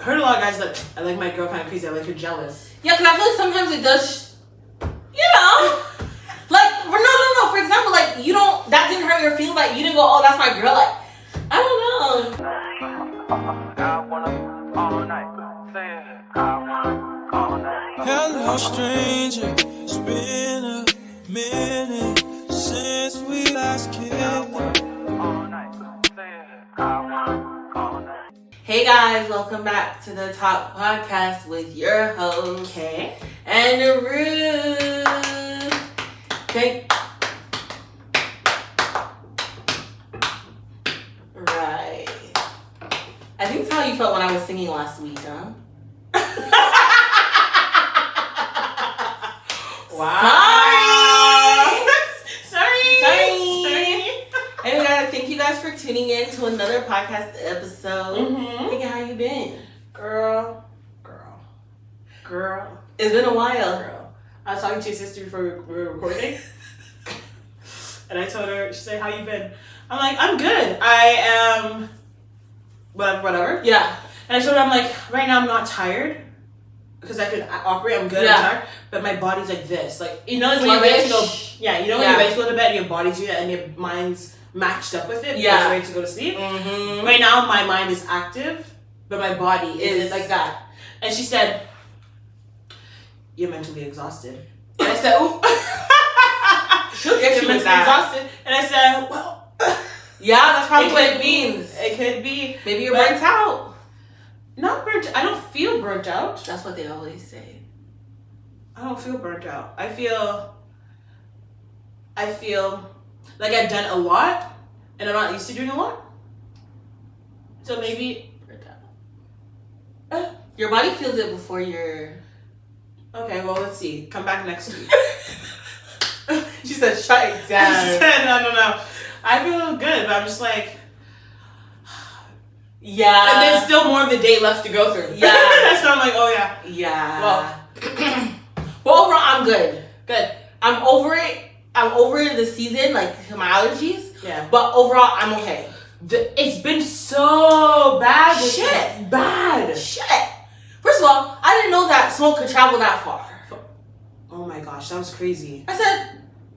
heard a lot of guys that I like my girl kind of crazy. I like her jealous. Yeah, because I feel like sometimes it does, like, no. For example, like, you don't, that didn't hurt your feelings. Like, you didn't go, oh, that's my girl. Like, I don't know. I wanna all night. Hello, stranger. It's been a minute since we last kissed. Hey guys, welcome back to the Talk Podcast with your host, Okay. and Ruth. Right. I think it's how you felt when I was singing last week, huh? Wow. Sorry. Anyway, guys, thank you guys for tuning in to another podcast episode. Mm-hmm. Hey, how you been? Girl. It's been a while. Girl. I was talking to your sister before we were recording. And I told her, she said, how you been? I'm like, I'm good. I am whatever. Yeah. And I told her, I'm like, right now I'm not tired. Because I can operate, I'm good, I'm tired. But my body's like this. Like, you know, like when you're ready to go, when you're ready to go to bed, your body's here and your mind's matched up with it. Because you're ready to go to sleep. Mm-hmm. Right now, my mind is active, but my body isn't like that. And she said, you're mentally exhausted. And I said, ooh. She'll get you mentally with that. exhausted. And I said, well. Yeah, that's probably what it means. It could be. Maybe you're burnt out. Not burnt. I don't feel burnt out. That's what they always say. I don't feel burnt out. I feel like I've done a lot, and I'm not used to doing a lot. So maybe Burnt out. Your body feels it before you're... Okay, well, let's see. Come back next week. She said, shut it I down. said, I don't know. I feel good, but I'm just like... Yeah. And there's still more of the day left to go through. Yeah. So I'm like, oh yeah. Yeah. Well, but overall, I'm good. good. I'm over it. I'm over the season, like my allergies. Yeah. But overall, I'm okay. It's been so bad. Shit. Bad. Shit. First of all, I didn't know that smoke could travel that far. Oh my gosh, that was crazy. I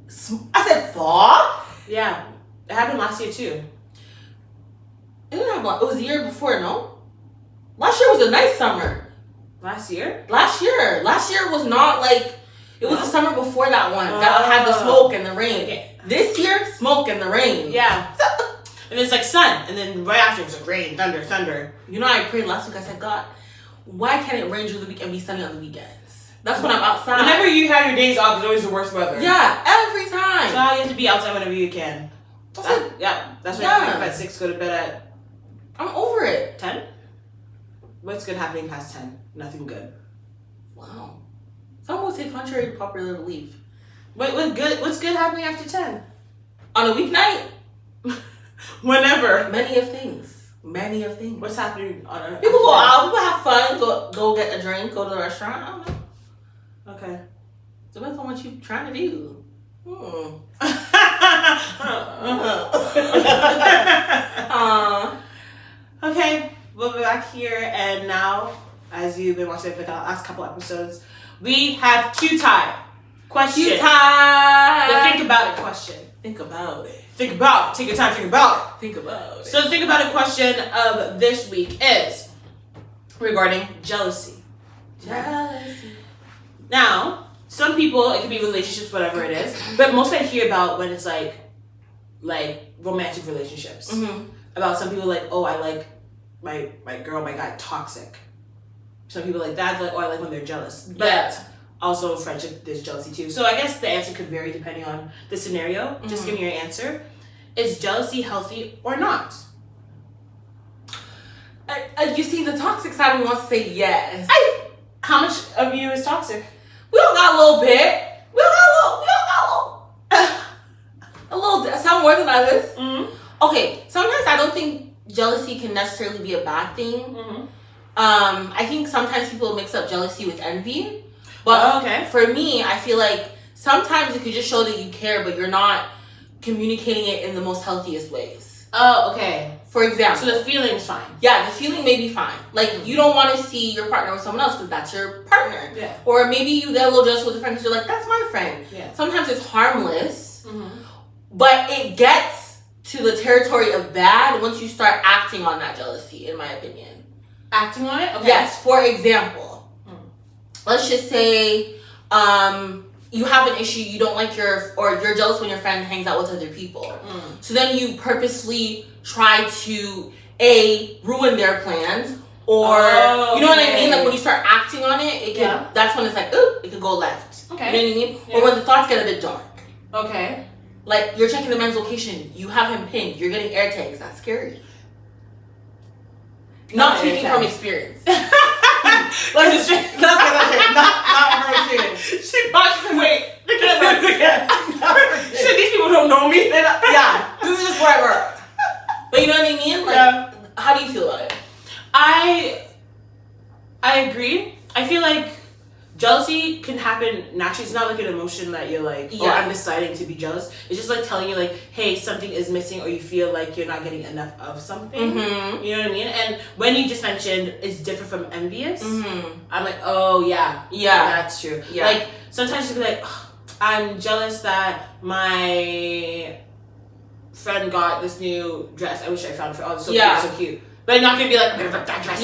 said far? Yeah. It happened last year too. It was the year before, no? Last year was a nice summer. Last year? Last year was not like, it was the summer before that one that had the smoke and the rain. Yeah. This year, smoke and the rain. Yeah. And it's like sun, and then right after it's like rain, thunder. You know, I prayed last week. I said, God, why can't it rain through the week and be sunny on the weekends? That's when I'm outside. Whenever you have your days off, it's always the worst weather. Yeah, every time. So you have to be outside whenever you can. That's why you wake up at 6, go to bed at I'm over it. 10? What's good happening past 10? Nothing good. Wow. Some would say contrary to popular belief. What's good happening after 10? On a weeknight? Whenever. Many of things. What's happening on a... People go out, people have fun, go get a drink, go to the restaurant. I don't know. Okay. Depends on what you're trying to do. Okay, we'll be back here, and now, as you've been watching the last couple episodes, we have Q-Tie. Question. Q-Tie. The think about it question. Think about it. Think about it. Take your time, think about it. Think about it. So the think about it question of this week is regarding jealousy. Jealousy. Now, some people, it could be relationships, whatever it is, but most I hear about when it's like romantic relationships. Mm-hmm. About some people like, oh, I like my girl, my guy, toxic. Some people like that, like, oh, I like when they're jealous. But also friendship, there's jealousy too. So I guess the answer could vary depending on the scenario. Just give me your answer. Is jealousy healthy or not? You see, the toxic side of me wants to say yes. How much of you is toxic? We all got a little bit. We all got a little. Some more than others. Mm-hmm. Okay, sometimes I don't think jealousy can necessarily be a bad thing. Mm-hmm. I think sometimes people mix up jealousy with envy. But for me, I feel like sometimes it could just show that you care, but you're not communicating it in the most healthiest ways. Oh, okay. For example. So the feeling's fine. Yeah, the feeling may be fine. Like, you don't want to see your partner with someone else because that's your partner. Yeah. Or maybe you get a little jealous with a friend because you're like, that's my friend. Yeah. Sometimes it's harmless, but it gets to the territory of bad once you start acting on that jealousy, in my opinion. Acting on it? Okay. Yes, for example, let's just say you have an issue, you don't like you're jealous when your friend hangs out with other people. So then you purposely try to ruin their plans, or you know what I mean? Like when you start acting on it, that's when it's like, ooh, it could go left. Okay. You know what I mean? Yeah. Or when the thoughts get a bit dark. Okay. Like you're checking the man's location, you have him pinned, you're getting air tags. That's scary. Not speaking from experience. Like just not her experience. She watched wait. Shit, these people don't know me. Yeah, this is just where I work. But you know what I mean? Like, how do you feel about it? I agree. I feel like jealousy can happen naturally. It's not like an emotion that you're like, oh, I'm deciding to be jealous. It's just like telling you like, hey, something is missing, or you feel like you're not getting enough of something. You know what I mean? And when you just mentioned it's different from envious, I'm like, oh yeah, that's true. Yeah. Like sometimes you be like, oh, I'm jealous that my friend got this new dress. I wish I found it for cute, so cute. But I'm not gonna be like, that dress.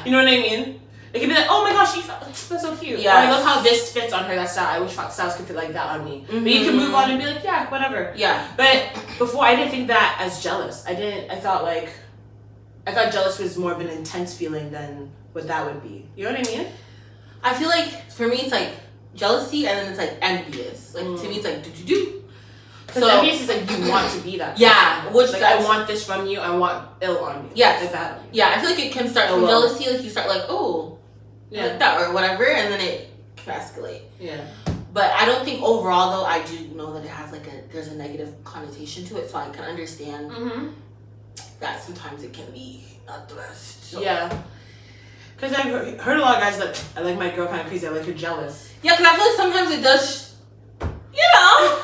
You know what I mean? It can be like, oh my gosh, that's so cute. Yeah. I love how this fits on her. That style. I wish styles could fit like that on me. But you can move on and be like, yeah, whatever. Yeah. But before, I didn't think that as jealous. I thought jealous was more of an intense feeling than what that would be. You know what I mean? I feel like for me it's like jealousy, and then it's like envious. Like to me it's like do. Because envious is like you want to be that. Yeah. Which like I want this from you. I want ill on you. Yes. Like that. Yeah. I feel like it can start from jealousy. Like you start like, oh. Like that or whatever, and then it can escalate. Yeah. But I don't think overall though, I do know that it has like there's a negative connotation to it, so I can understand that sometimes it can be not the best. So. Yeah. Because I've heard a lot of guys that I like my girl kind of crazy, I like her jealous. Yeah, because I feel like sometimes it does, you know,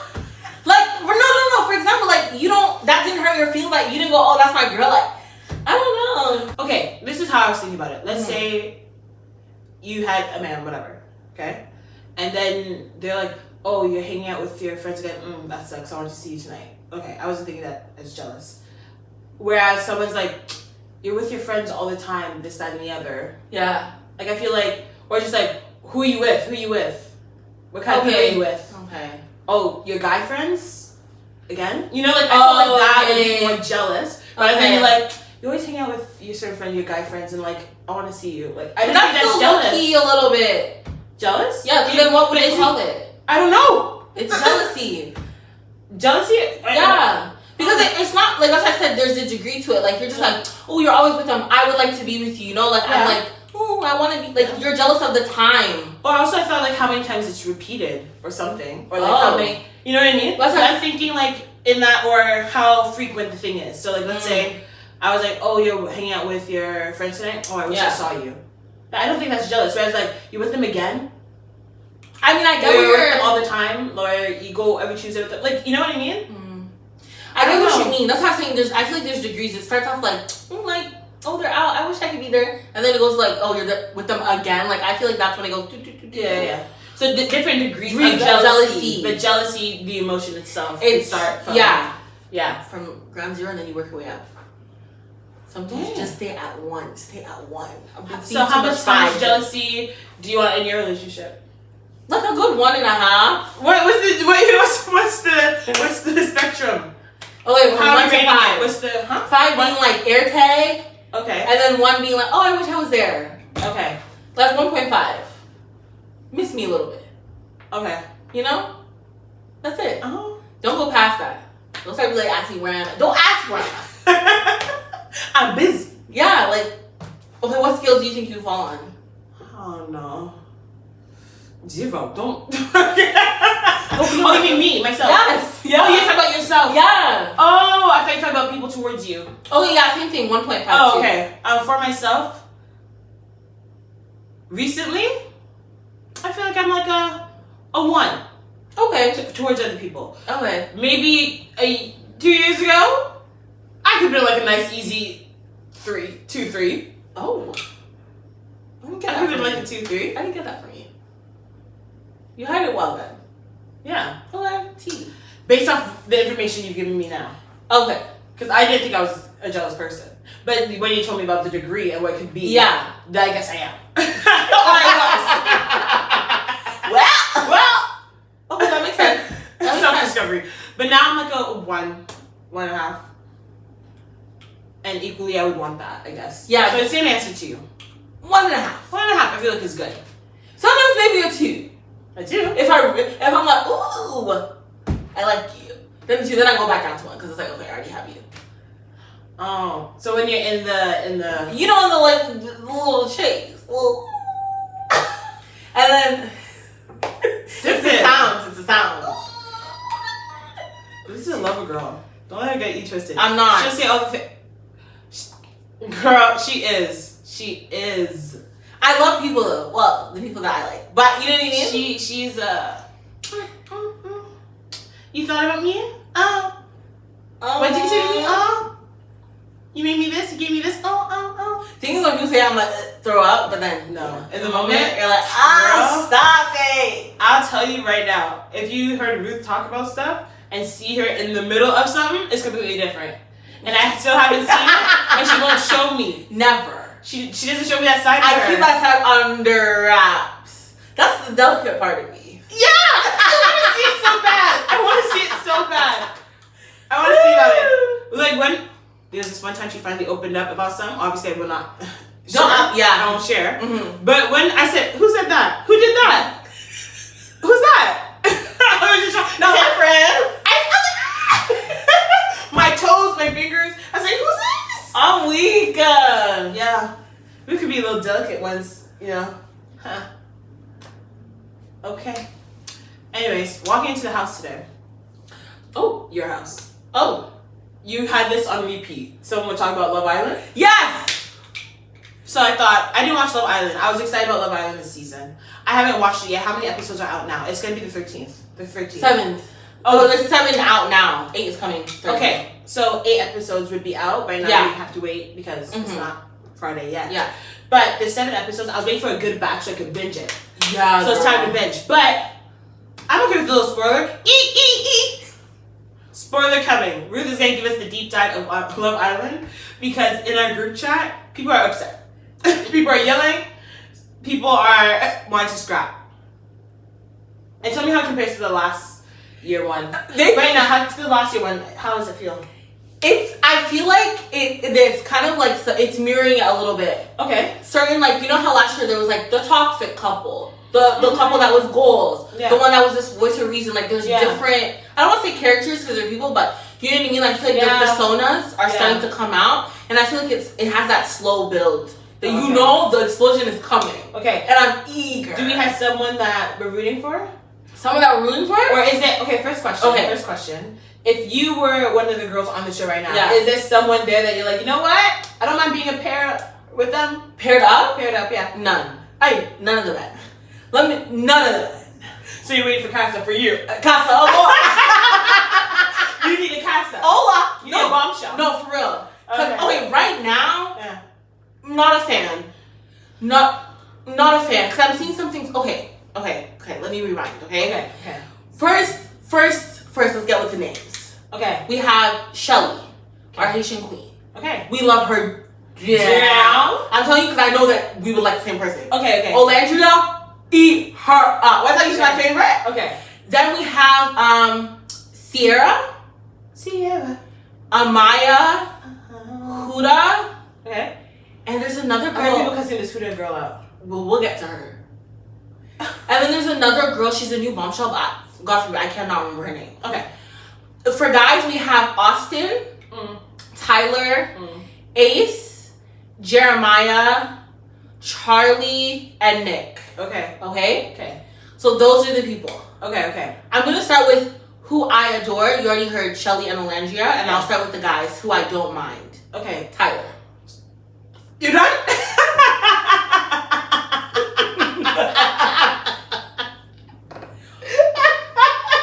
like no. For example, like that didn't hurt your feelings, like you didn't go, oh that's my girl, like I don't know. Okay, this is how I was thinking about it. Let's say you had a man, whatever, okay? And then they're like, oh, you're hanging out with your friends again. That sucks. I want to see you tonight. Okay, I wasn't thinking that as jealous. Whereas someone's like, you're with your friends all the time, this, that, and the other. Yeah. Like, I feel like, or just like, who are you with? Who are you with? What kind of people are you with? Okay. Oh, your guy friends? Again? You know, like, I feel like that would be more jealous. But then you're like, you always hang out with your certain friends, your guy friends, and like, I want to see you. Like, I don't think that's jealous. That's a little bit. Jealous? Yeah, because then what would they call it? I don't know. It's jealousy. Jealousy? Yeah. Because it's not, like I said, there's a degree to it. Like, you're just like, oh, you're always with them. I would like to be with you, you know? Like, I'm like, oh, I want to be, like, you're jealous of the time. Or also, I felt like how many times it's repeated or something. Or like how many, you know what I mean? So I'm thinking, like, in that, or how frequent the thing is. So, like, let's say, I was like, oh, you're hanging out with your friends tonight? Oh, I wish I saw you. But I don't think that's jealous. Whereas, like, you're with them again? I mean, I get where you're with them all the time. Or you go every Tuesday with them. Like, you know what I mean? I know what you mean. That's why I'm saying I feel like there's degrees. It starts off like, oh, they're out. I wish I could be there. And then it goes like, oh, you're there with them again. Like, I feel like that's when it goes, yeah. So different degrees of jealousy. But jealousy, the emotion itself, it start from, from ground zero, and then you work your way up. Sometimes just stay at one. Stay at one. So how much jealousy do you want in your relationship? Like a good 1.5. What's the spectrum? Oh wait, from 1 to 5. What's the 5 being like air tag? Okay. And then 1 being like, oh, I wish I was there. Okay. That's 1.5. Miss me a little bit. Okay. You know? That's it. Don't go past that. Don't start like asking where I'm at. Don't ask where I'm at. I'm busy. Yeah, like, okay, what skills do you think you fall on? Oh no. 0. Don't. Oh, you mean me, myself? Yes. Yeah. Oh, you're talking about yourself. Yeah. Oh, I thought you were talking about people towards you. Oh, yeah, same thing. 1.5. Oh, okay. For myself, recently, I feel like I'm like a 1. Okay. Towards other people. Okay. Maybe 2 years ago, I could be like a nice, easy 2-3. Oh. I didn't get I that could from be you. like a 2-3. I didn't get that from you. You hide it well then. Yeah. Okay. T. Based off the information you've given me now. Okay. Because I didn't think I was a jealous person. But when you told me about the degree and what it could be, Yeah. I guess I am. Well. Okay, that makes sense. Self-discovery. But now I'm like a 1.5. And equally, I would want that, I guess. Yeah. So the same answer to you. 1.5. 1.5, I feel like is good. Sometimes maybe a 2. A 2? If I'm like, ooh, I like you. Then 2, then I go back down to 1 because it's like, okay, I already have you. Oh, so when you're in the You know, in the like the little chase, and then it's the sounds. It's the sounds. This is a lover girl. Don't let her get you twisted. I'm not. She'll say all the girl, she is. I love people though. Well, the people that I like, but you know what I mean. She's You thought about me? Oh. What did you say to me? Oh. You made me this. You gave me this. Oh. Thing is, when people say I'm like throw up, but then No. In the moment, you're like, stop it. I'll tell you right now. If you heard Ruth talk about stuff and see her in the middle of something, it's completely different. And I still haven't seen it, and she won't show me. Never. She doesn't show me that side of I her. keep that side under wraps. That's the delicate part of me. Yeah! I want to see it so bad. I want to see it so bad. I want to see about it. Like when there's this one time she finally opened up about something. Obviously, I will not. I won't share. Mm-hmm. But when I said, "Who said that? Who did that? Who's that?" I was just Not my friend. My toes, my fingers. I was like, "Who's this?" I'm weak. Yeah, we could be a little delicate ones, you know. Huh. Okay. Anyways, walking into the house today. Oh, your house. Oh, you had this on repeat. Someone talking about Love Island? Yes! So I thought, I didn't watch Love Island. I was excited about Love Island this season. I haven't watched it yet. How many episodes are out now? It's going to be the 13th. The 13th. 7th. Oh, there's 7 out now. 8 is coming. 13th. Okay, so 8 episodes would be out. By now we have to wait because it's not Friday yet. Yeah. But there's 7 episodes. I was waiting for a good batch so I could binge it. Yeah. So it's time to binge. But I'm okay with a little spoiler. Spoiler coming. Ruth is going to give us the deep dive of Love Island because in our group chat, people are upset. People are yelling. People are wanting to scrap. And tell me how it compares to the last year one. Right now, how to the last year one? How does it feel? I feel like it's kind of like it's mirroring it a little bit. Okay. Certain, like, you know how last year there was like the toxic couple, the couple that was goals, the one that was just voice of reason. Like there's different. I don't want to say characters because they're people, but you know what I mean. Like I feel like the personas are starting to come out, and I feel like it has that slow build that you know the explosion is coming. Okay. And I'm eager. Do we have someone that we're rooting for? Someone that we're rooting for? Or is it first question? Okay. First question. If you were one of the girls on the show right now, Yeah. is there someone there that you're like, you know what? I don't mind being a pair with them. Paired up? Paired up, yeah. None. Hey, None of that. None of that. so you're waiting for Casa for you. Casa, oh You need a Casa. Hola. You need a bombshell. No, for real. Okay. Okay, right now, Yeah. I'm not a fan. Not a fan. Because I'm seeing some things. Okay. Let me rewind, okay? Okay. First, let's get with the names. Okay. We have Shelly, our Haitian queen. Okay. We love her. Yeah. I'm telling you because I know that we would like the same person. Okay. Olandria, eat her up. Why she's my favorite? Okay. Then we have Sierra, Amaya, Huda, Okay. and there's another I heard people girl. cussing this Huda girl out. We'll get to her. And then there's another girl. She's a new bombshell, but God forbid, I cannot remember her name. Okay. For guys, we have Austin, Tyler, Ace, Jeremiah, Charlie, and Nick. Okay. Okay? So those are the people. Okay. I'm going to start with who I adore. You already heard Shelly and Olandria, and I'll start with the guys who I don't mind. Okay. Tyler. You done?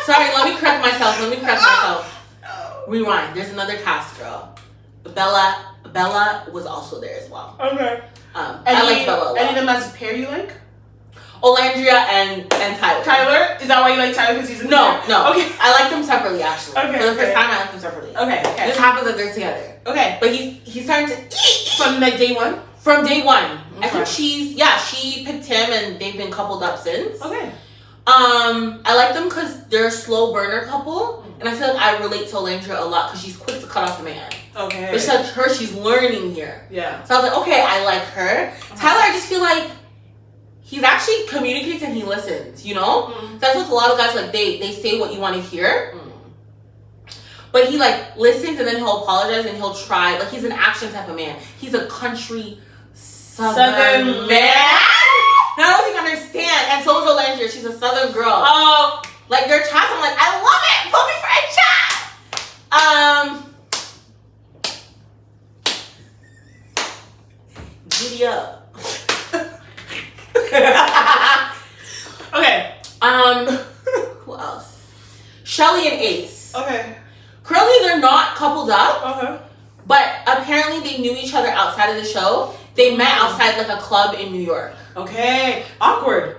Sorry, let me correct myself. Rewind. There's another cast girl. Bella was also there as well. Okay. I liked Bella a lot. Any of them as a pair you like? Olandria and Tyler. Tyler? Is that why you like Tyler? Because he's in No. Okay. I like them separately, actually. Okay. For the first time, I like them separately. Okay. This happens that they're together. Okay. But he's starting to eat. From like day one? From day one. Okay. I think she picked him and they've been coupled up since. Okay. I like them because they're a slow burner couple. And I feel like I relate to Olandria a lot because she's quick to cut off a man. Okay. But she's learning here. Yeah. So I was like, okay, I like her. Tyler, I just feel like he's actually communicates and he listens, you know? Mm. So I feel like a lot of guys, like, they say what you want to hear. But he, like, listens and then he'll apologize and he'll try. Like, he's an action type of man. He's a country southern man. And I don't think you understand. And so is Olandria. She's a southern girl. Oh. Like, their chats, I'm like, I love it. Put me for a chat. Giddy up. Okay. Who else? Shelly and Ace. Okay. Currently, they're not coupled up. Okay. But apparently, they knew each other outside of the show. They met outside, like, a club in New York. Okay. Awkward.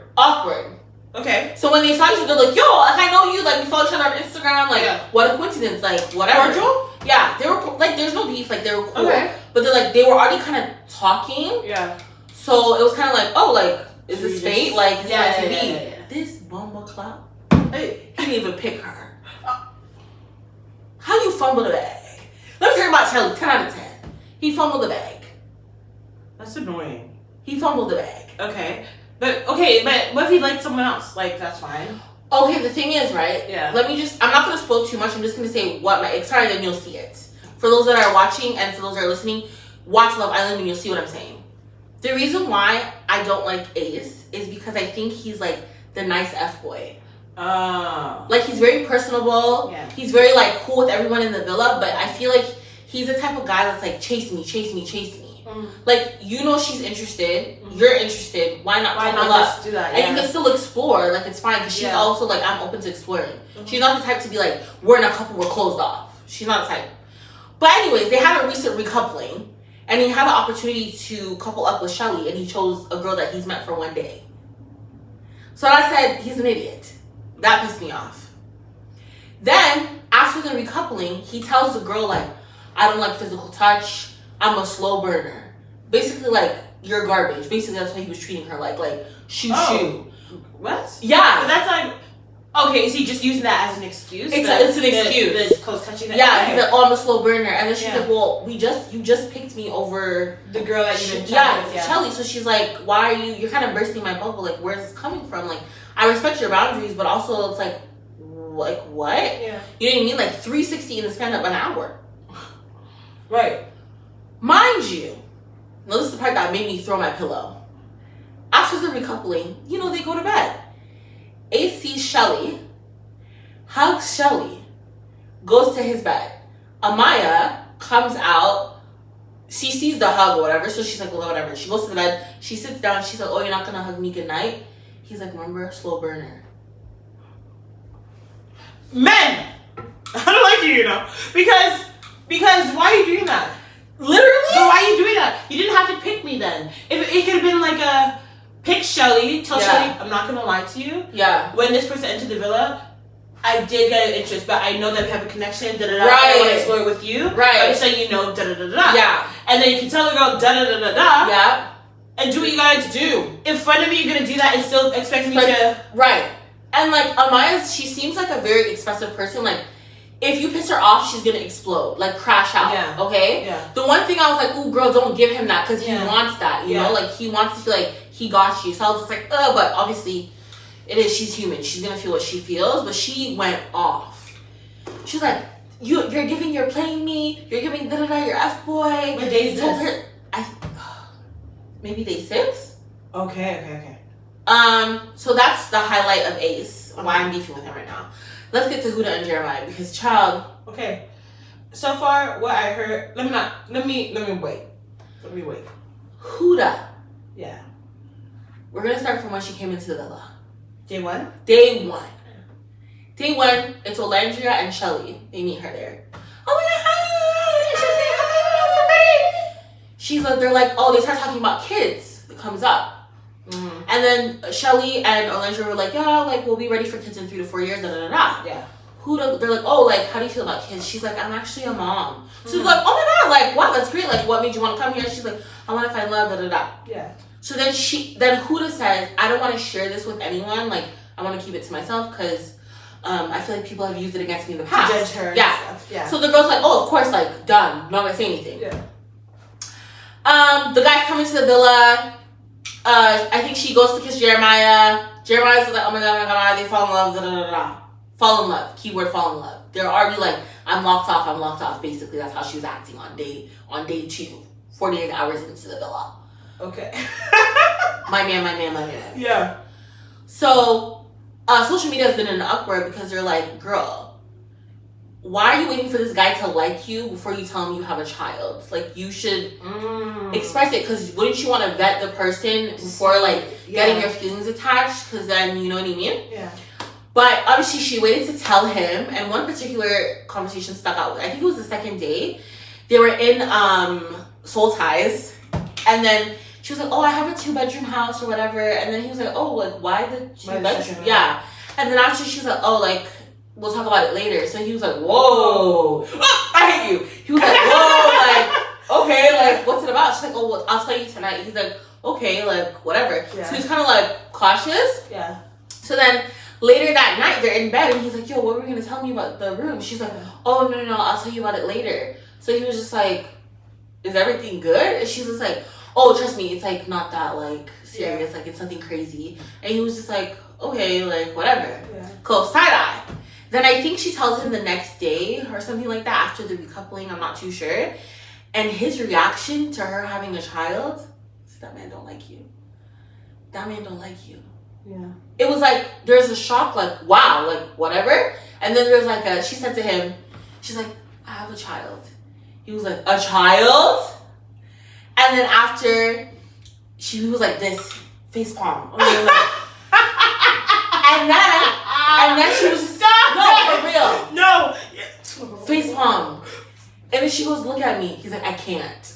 Okay. So when they saw each other, like, yo, like, I know you, like, we follow each other on Instagram, like, what a coincidence, like, whatever. Cordial? Yeah, they were, like, there's no beef, like, they were cool. Okay. But they're, like, they were already kind of talking. Yeah. So it was kind of like, oh, like, is this fate? Like, is yeah, meant to be? yeah. This bomba clout, Hey. he didn't even pick her. How you fumble the bag? Let me tell you about Shelly, 10 out of 10. He fumbled the bag. That's annoying. He fumbled the bag. Okay. But what if he liked someone else? Like, that's fine. Okay, the thing is, right? Yeah. I'm not going to spoil too much. I'm just going to say what my ex started and you'll see it. For those that are watching and for those that are listening, watch Love Island and you'll see what I'm saying. The reason why I don't like Ace is because I think he's like the nice F-boy. Like, he's very personable. Yeah. He's very, like, cool with everyone in the villa, but I feel like he's the type of guy that's like, chase me. Like, you know she's interested. You're interested. Why not just do that? And you can still explore. Like, it's fine because she's also like, I'm open to exploring. She's not the type to be like, we're in a couple, we're closed off. She's not the type. But anyways, they had a recent recoupling. And he had the opportunity to couple up with Shelly. And he chose a girl that he's met for one day. So I said, he's an idiot. That pissed me off. Then, after the recoupling, he tells the girl, like, I don't like physical touch. I'm a slow burner. Basically, like, you're garbage. Basically, that's how he was treating her. Like, shoo. What? Yeah. But that's like, okay, is he just using that as an excuse? It's an excuse. The close touching that? Yeah, he's like, oh, I'm a slow burner. And then she's Yeah. like, well, you just picked me over the girl that you've been chatting with. Yeah, Shelly. So she's like, why are you're kind of bursting my bubble. Like, where's this coming from? Like, I respect your boundaries, but also it's like what? Yeah. You know what I mean? Like, 360 in the span of an hour. Right. Mind you, now this is the part that made me throw my pillow. After the recoupling, you know, they go to bed. Ace sees Shelly, hugs Shelly, goes to his bed. Amaya comes out. She sees the hug or whatever, so she's like, well, whatever. She goes to the bed. She sits down. She's like, oh, you're not going to hug me goodnight? He's like, remember, slow burner. Men! I don't like you, you know. Because why are you doing that? Literally? But why are you doing that? You didn't have to pick me then. If it could have been like a pick Shelly, tell Shelly, I'm not gonna lie to you. Yeah. When this person entered the villa, I did get an interest, but I know that we have a connection, Right. I want to explore it with you. Right. I'm just saying, you know, da-da-da-da. Yeah. And then you can tell the girl, da-da-da-da-da. Yeah. And do what you gotta do. In front of me, you're gonna do that and still expect me to... Right. And, like, Amaya, she seems like a very expressive person. Like, if you piss her off, she's gonna explode. Like, crash out. Yeah. Okay? Yeah. The one thing I was like, ooh, girl, don't give him that. Because he Yeah. wants that, you Yeah. know? Like, he wants to feel like he got you. So I was just like, but obviously, she's human. She's gonna feel what she feels. But she went off. She's like, you're giving, you're playing me. You're giving da-da-da, you're F-boy. What day is this? Maybe day 6? Okay. So that's the highlight of Ace. Why I'm beefing with him right now. Let's get to Huda and Jeremiah because child. Okay. So far, what I heard. Let me wait. Huda. Yeah. We're gonna start from when she came into the villa. Day one. Day one, it's Olandria and Shelly. They meet her there. Oh my god, they're like, oh, they start talking about kids. It comes up. Mm-hmm. And then Shelly and Alondra were like, yeah, like, we'll be ready for kids in 3 to 4 years, da da da da. Yeah. They're like, oh, like, how do you feel about kids? She's like, I'm actually a mom. So she's like, oh my god, like, wow, that's great. Like, what made you want to come here? She's like, I want to find love, da da da. Yeah. So then Huda says, I don't want to share this with anyone. Like, I want to keep it to myself because I feel like people have used it against me in the past. To judge her. Yeah. And stuff. Yeah. So the girl's like, oh, of course, like, done. I'm not gonna say anything. Yeah. The guy's coming to the villa. I think she goes to kiss Jeremiah. Jeremiah's like, oh my god, they fall in love, da da da da. Fall in love. Keyword fall in love. They're already like, I'm locked off. Basically, that's how she was acting on day 2, 48 hours into the villa. Okay. My man. Yeah. So, social media has been in an uproar because they're like, girl, why are you waiting for this guy to like you before you tell him you have a child? Like, you should express it, because wouldn't you want to vet the person before, like, getting your feelings attached? Because then, you know what I mean? Yeah. But obviously, she waited to tell him, and one particular conversation stuck out. I think it was the second day. They were in Soul Ties, and then she was like, oh, I have a 2-bedroom house or whatever. And then he was like, oh, like, why the 2-bedroom? Yeah. And then after she was like, oh, like, we'll talk about it later. So he was like, whoa. Oh, I hate you. He was like, whoa, like, okay, like, what's it about? She's like, oh, well, I'll tell you tonight. He's like, okay, like, whatever. Yeah. So he's kind of like cautious. Yeah. So then later that night, they're in bed and he's like, yo, what were you going to tell me about the room? She's like, oh, no, I'll tell you about it later. So he was just like, is everything good? And she's just like, oh, trust me, it's like not that like serious, like it's nothing crazy. And he was just like, okay, like whatever. Yeah. Cool, side eye. Then I think she tells him the next day or something like that after the recoupling, I'm not too sure. And his reaction to her having a child, that man don't like you. That man don't like you. Yeah. It was like, there's a shock, like, wow, like whatever. And then there's like she said to him, she's like, I have a child. He was like, a child? And then after, he was like this, face palm. and then she was just, no, for real. No. Face palm. And then she goes, look at me. He's like, I can't.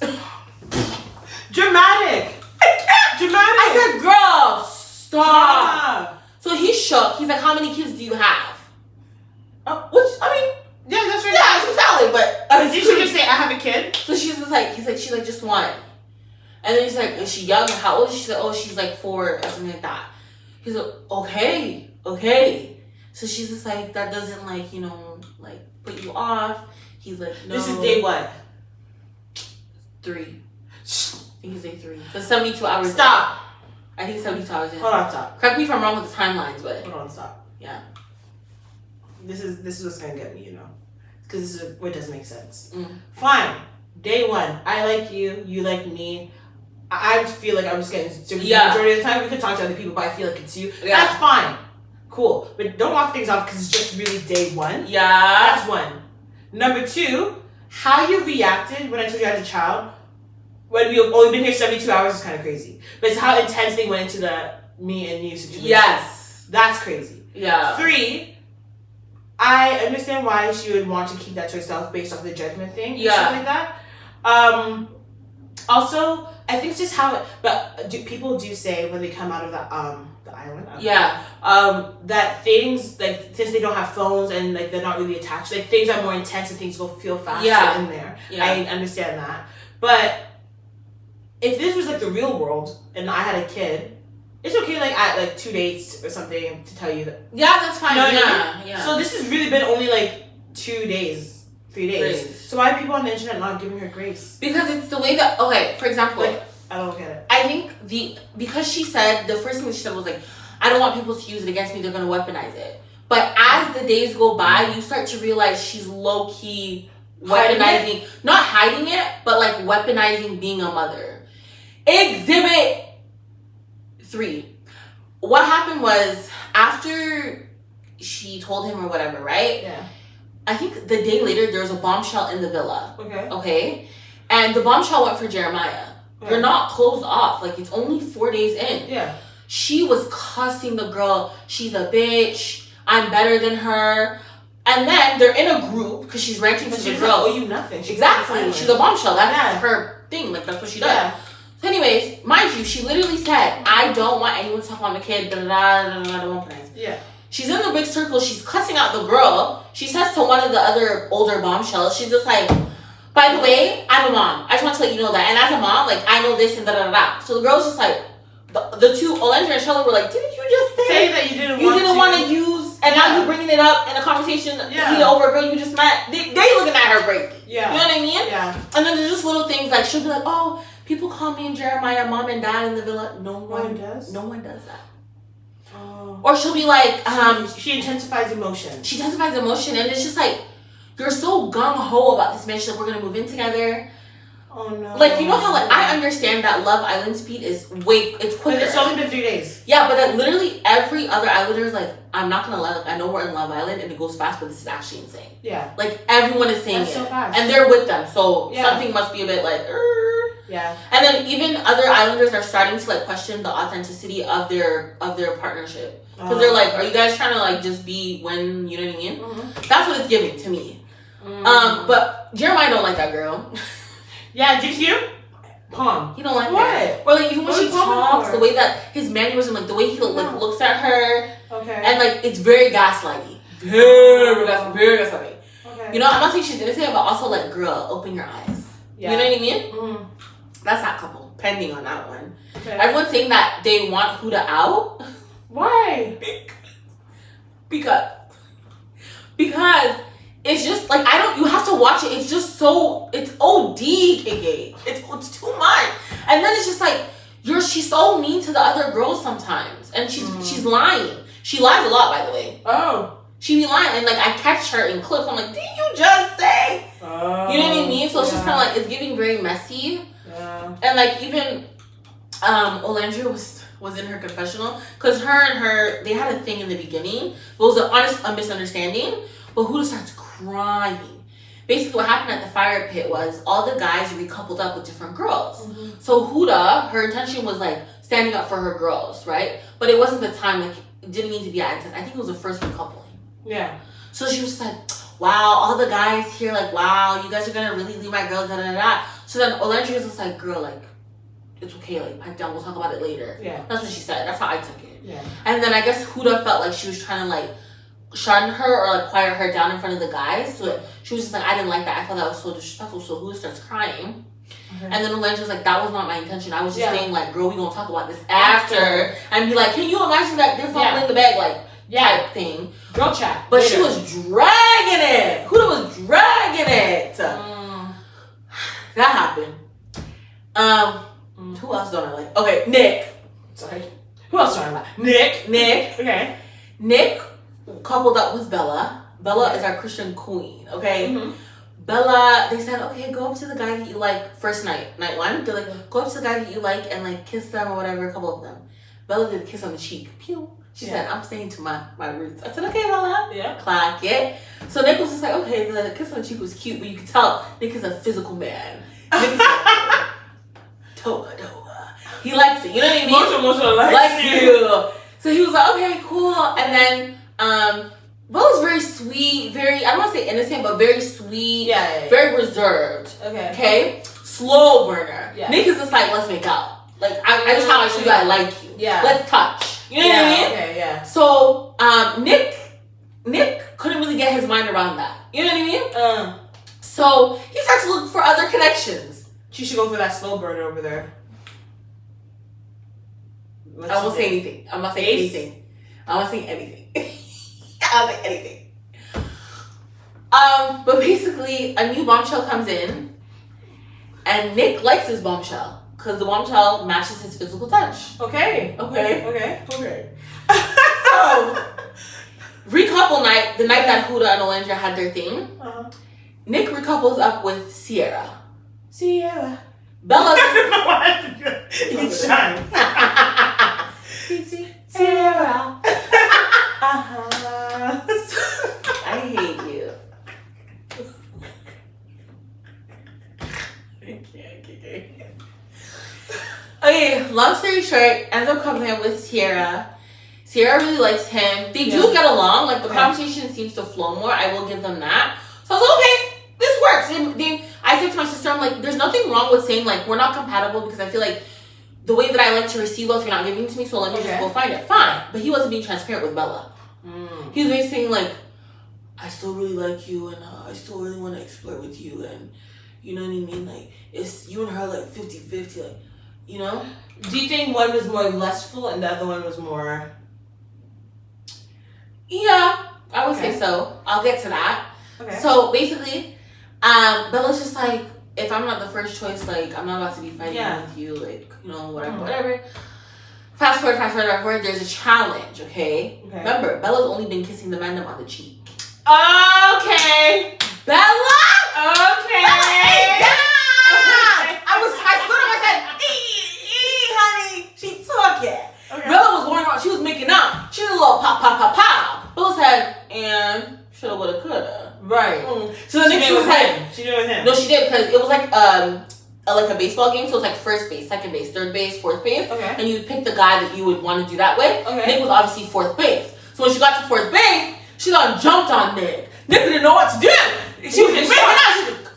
Dramatic. Dramatic. I said, girl, stop. So he's shook. He's like, how many kids do you have? Which, I mean, yeah, that's right. Yeah, it's valid, but did she just say I have a kid? So she's just like, she's like, just one. And then he's like, is she young? How old is she? She's like, oh, she's like 4 or something like that. He's like, okay. So she's just like, that doesn't like, you know, like put you off. He's like, no. This is day what? 3. I think it's day 3. The 72 hours. Stop. I think 72 hours. Hold on, stop. Correct me if I'm wrong with the timelines, but. Hold on, stop. Yeah. This is what's gonna get me, you know, because this is what doesn't make sense. Fine. Day 1, I like you, you like me. I feel like I'm just getting the majority of the time. We could talk to other people, but I feel like it's you. Yeah. That's fine. Cool. But don't walk things off because it's just really day 1. Yeah. That's 1. Number 2, how you reacted when I told you I had a child, when we've only been here 72 hours is kind of crazy. But it's how intense they went into the me and you situation. Yes. That's crazy. Yeah. 3, I understand why she would want to keep that to herself based off the judgment thing. Yeah. Stuff like that. Also, I think it's just how people do say when they come out of the island. Yeah. That things, like, since they don't have phones and, like, they're not really attached, like, things are more intense and things will feel faster in there. Yeah. I understand that. But if this was, like, the real world and I had a kid, it's okay, like, at, like, 2 dates or something to tell you that. Yeah, that's fine. You know what I mean? Yeah. So this has really been only, like, 2 days. 3 days. Grace. So why are people on the internet not giving her grace? Because it's the way that, okay, for example, like, I don't get it. I think because she said, the first thing that she said was like, I don't want people to use it against me, they're going to weaponize it. But as the days go by, you start to realize she's low-key weaponizing, not hiding it, but like weaponizing being a mother. Exhibit 3. What happened was, after she told him or whatever, right? Yeah. I think the day later, there was a bombshell in the villa. Okay. And the bombshell went for Jeremiah. Okay. You're not closed off. Like, it's only 4 days in. Yeah. She was cussing the girl. She's a bitch. I'm better than her. And then they're in a group because she's ranting to the girls. Like, oh, you nothing. Exactly. She's a bombshell. That's her thing. Like, that's what she does. Yeah. So anyways, mind you, she literally said, I don't want anyone to talk about my kid. Yeah. She's in the big circle. She's cussing out the girl. She says to one of the other older bombshells, she's just like, by the way, I'm a mom. I just want to let you know that. And as a mom, like, I know this and da-da-da-da. So the girl's just like, the two, Olendra and Charlotte, were like, didn't you just say that you didn't want to use, and now you're bringing it up in a conversation over a girl you just met? They looking at her crazy. Yeah. You know what I mean? Yeah. And then there's just little things like, she'll be like, oh, people call me and Jeremiah mom and dad in the villa. No one does that. Oh. Or she'll be like, she intensifies emotion. And it's just like, you're so gung-ho about this man. She's like, we're going to move in together. Oh no. Like, you know how, like, I understand that Love Island speed is it's quicker. But it's only been 3 days. Yeah, but like, literally every other islander is like, I'm not gonna lie, like, I know we're in Love Island and it goes fast, but this is actually insane. Yeah. Like, everyone is saying That's it. So fast. And they're with them, so something must be a bit like, Yeah. And then even other islanders are starting to like question the authenticity of their partnership. Because they're like, are you guys trying to like just be when, you know what I mean? Mm-hmm. That's what it's giving to me. Mm-hmm. But Jeremiah don't like that girl. Yeah, did you? Palm. He don't like that. Or like even when she talks, the way that his mannerism, like the way he like looks at her. Okay. And like it's very gaslighty. Very gaslighty. Okay. You know, I'm not saying she's innocent, but also like, girl, open your eyes. Yeah. You know what I mean? Mm. That's that couple. Pending on that one. Okay. Everyone's saying that they want Huda out. Why? Because it's just like you have to watch it. It's just so it's OD, KK. It's too much. And then it's just like she's so mean to the other girls sometimes. And she's lying. She lies a lot, by the way. Oh. She be lying, and like I catch her in clips. I'm like, did you just say? Oh. You know what I mean? So it's just kinda like it's getting very messy. Yeah. And like even Olendra was in her confessional because they had a thing in the beginning. It was a misunderstanding, but Huda starts crying. Basically what happened at the fire pit was all the guys recoupled up with different girls. Mm-hmm. So Huda, her intention was like standing up for her girls, right? But it wasn't the time, like it didn't need to be that intense. I think it was the first recoupling. Yeah. So she was like, wow, all the guys here, like, wow, you guys are gonna really leave my girls, da da da. So then Olendra was just like, girl, like, it's okay, like, pipe down, we'll talk about it later. Yeah. That's what she said. That's how I took it. Yeah. And then I guess Huda felt like she was trying to, like, shun her or, like, quiet her down in front of the guys. So she was just like, I didn't like that. I thought that was so disrespectful. So Huda starts crying. Okay. And then Olendra was like, that was not my intention. I was just saying, like, girl, we gonna talk about this after. And be like, can you imagine that they're fumbling the bag, like, type thing. Girl chat. But later. She was dragging it. Huda was dragging it. That happened. Who else don't I like? Okay, Nick. Sorry. Who else don't I like? Nick. Okay. Nick coupled up with Bella. Bella is our Christian queen, okay? Mm-hmm. Bella, they said, okay, go up to the guy that you like first night one. They're like, go up to the guy that you like and like kiss them or whatever, a couple of them. Bella did a kiss on the cheek. Pew. She said, I'm staying to my roots. I said, okay, Bella. Yeah. Clack it. So Nick was just like, okay, the kiss on the cheek was cute, but you could tell Nick is a physical man. Nick is like, Toa. He likes it. You know what I mean? Most emotional likes you. So he was like, okay, cool. And then Bella's very sweet, very, I don't want to say innocent, but very sweet, very reserved. Okay? Slow burner. Yeah. Nick is just like, let's make out. Like, I just how I show you I like you. Yeah. Let's touch. You know what I mean? Okay, yeah. So, Nick couldn't really get his mind around that. You know what I mean? So, he starts to look for other connections. She should go for that slow burner over there. I won't say anything. I'm not saying anything. I won't say anything. I won't say anything. But basically, a new bombshell comes in, and Nick likes his bombshell. Because the bombshell matches his physical touch. Okay. So, recouple night, the night that Huda and Olendra had their thing, Nick recouples up with Sierra. Bella. He's shy. Sierra. I hate you. Okay, long story short, ends up coming in with Sierra. Sierra really likes him. They do get along. Like, the conversation seems to flow more. I will give them that. So I was like, okay, this works. I I said to my sister, I'm like, there's nothing wrong with saying like we're not compatible because I feel like the way that I like to receive love, you're not giving it to me, so let me just go find it. Fine. But he wasn't being transparent with Bella. He was basically saying like, I still really like you and I still really want to explore with you and you know what I mean? Like, it's you and her like 50-50, like, you know? Do you think one was more lustful and the other one was more... Yeah, I would say so. I'll get to that. Okay. So basically, Bella's just like, if I'm not the first choice, like, I'm not about to be fighting with you, like, you know, whatever. Fast forward, there's a challenge, okay? Remember, Bella's only been kissing the man on the cheek. Okay. Bella! Okay. I stood up, I said, honey, she took it. Okay. Bella was warning her, she was making out. She did a little pow. Bella said, and shoulda, woulda, coulda. Right. So the next was like, she did it with him. No, she did because it was like a baseball game. So it was like first base, second base, third base, fourth base. Okay. And you would pick the guy that you would want to do that with. Okay. Nick was obviously fourth base. So when she got to fourth base, she done jumped on Nick. Nick didn't know what to do. She was making out. She was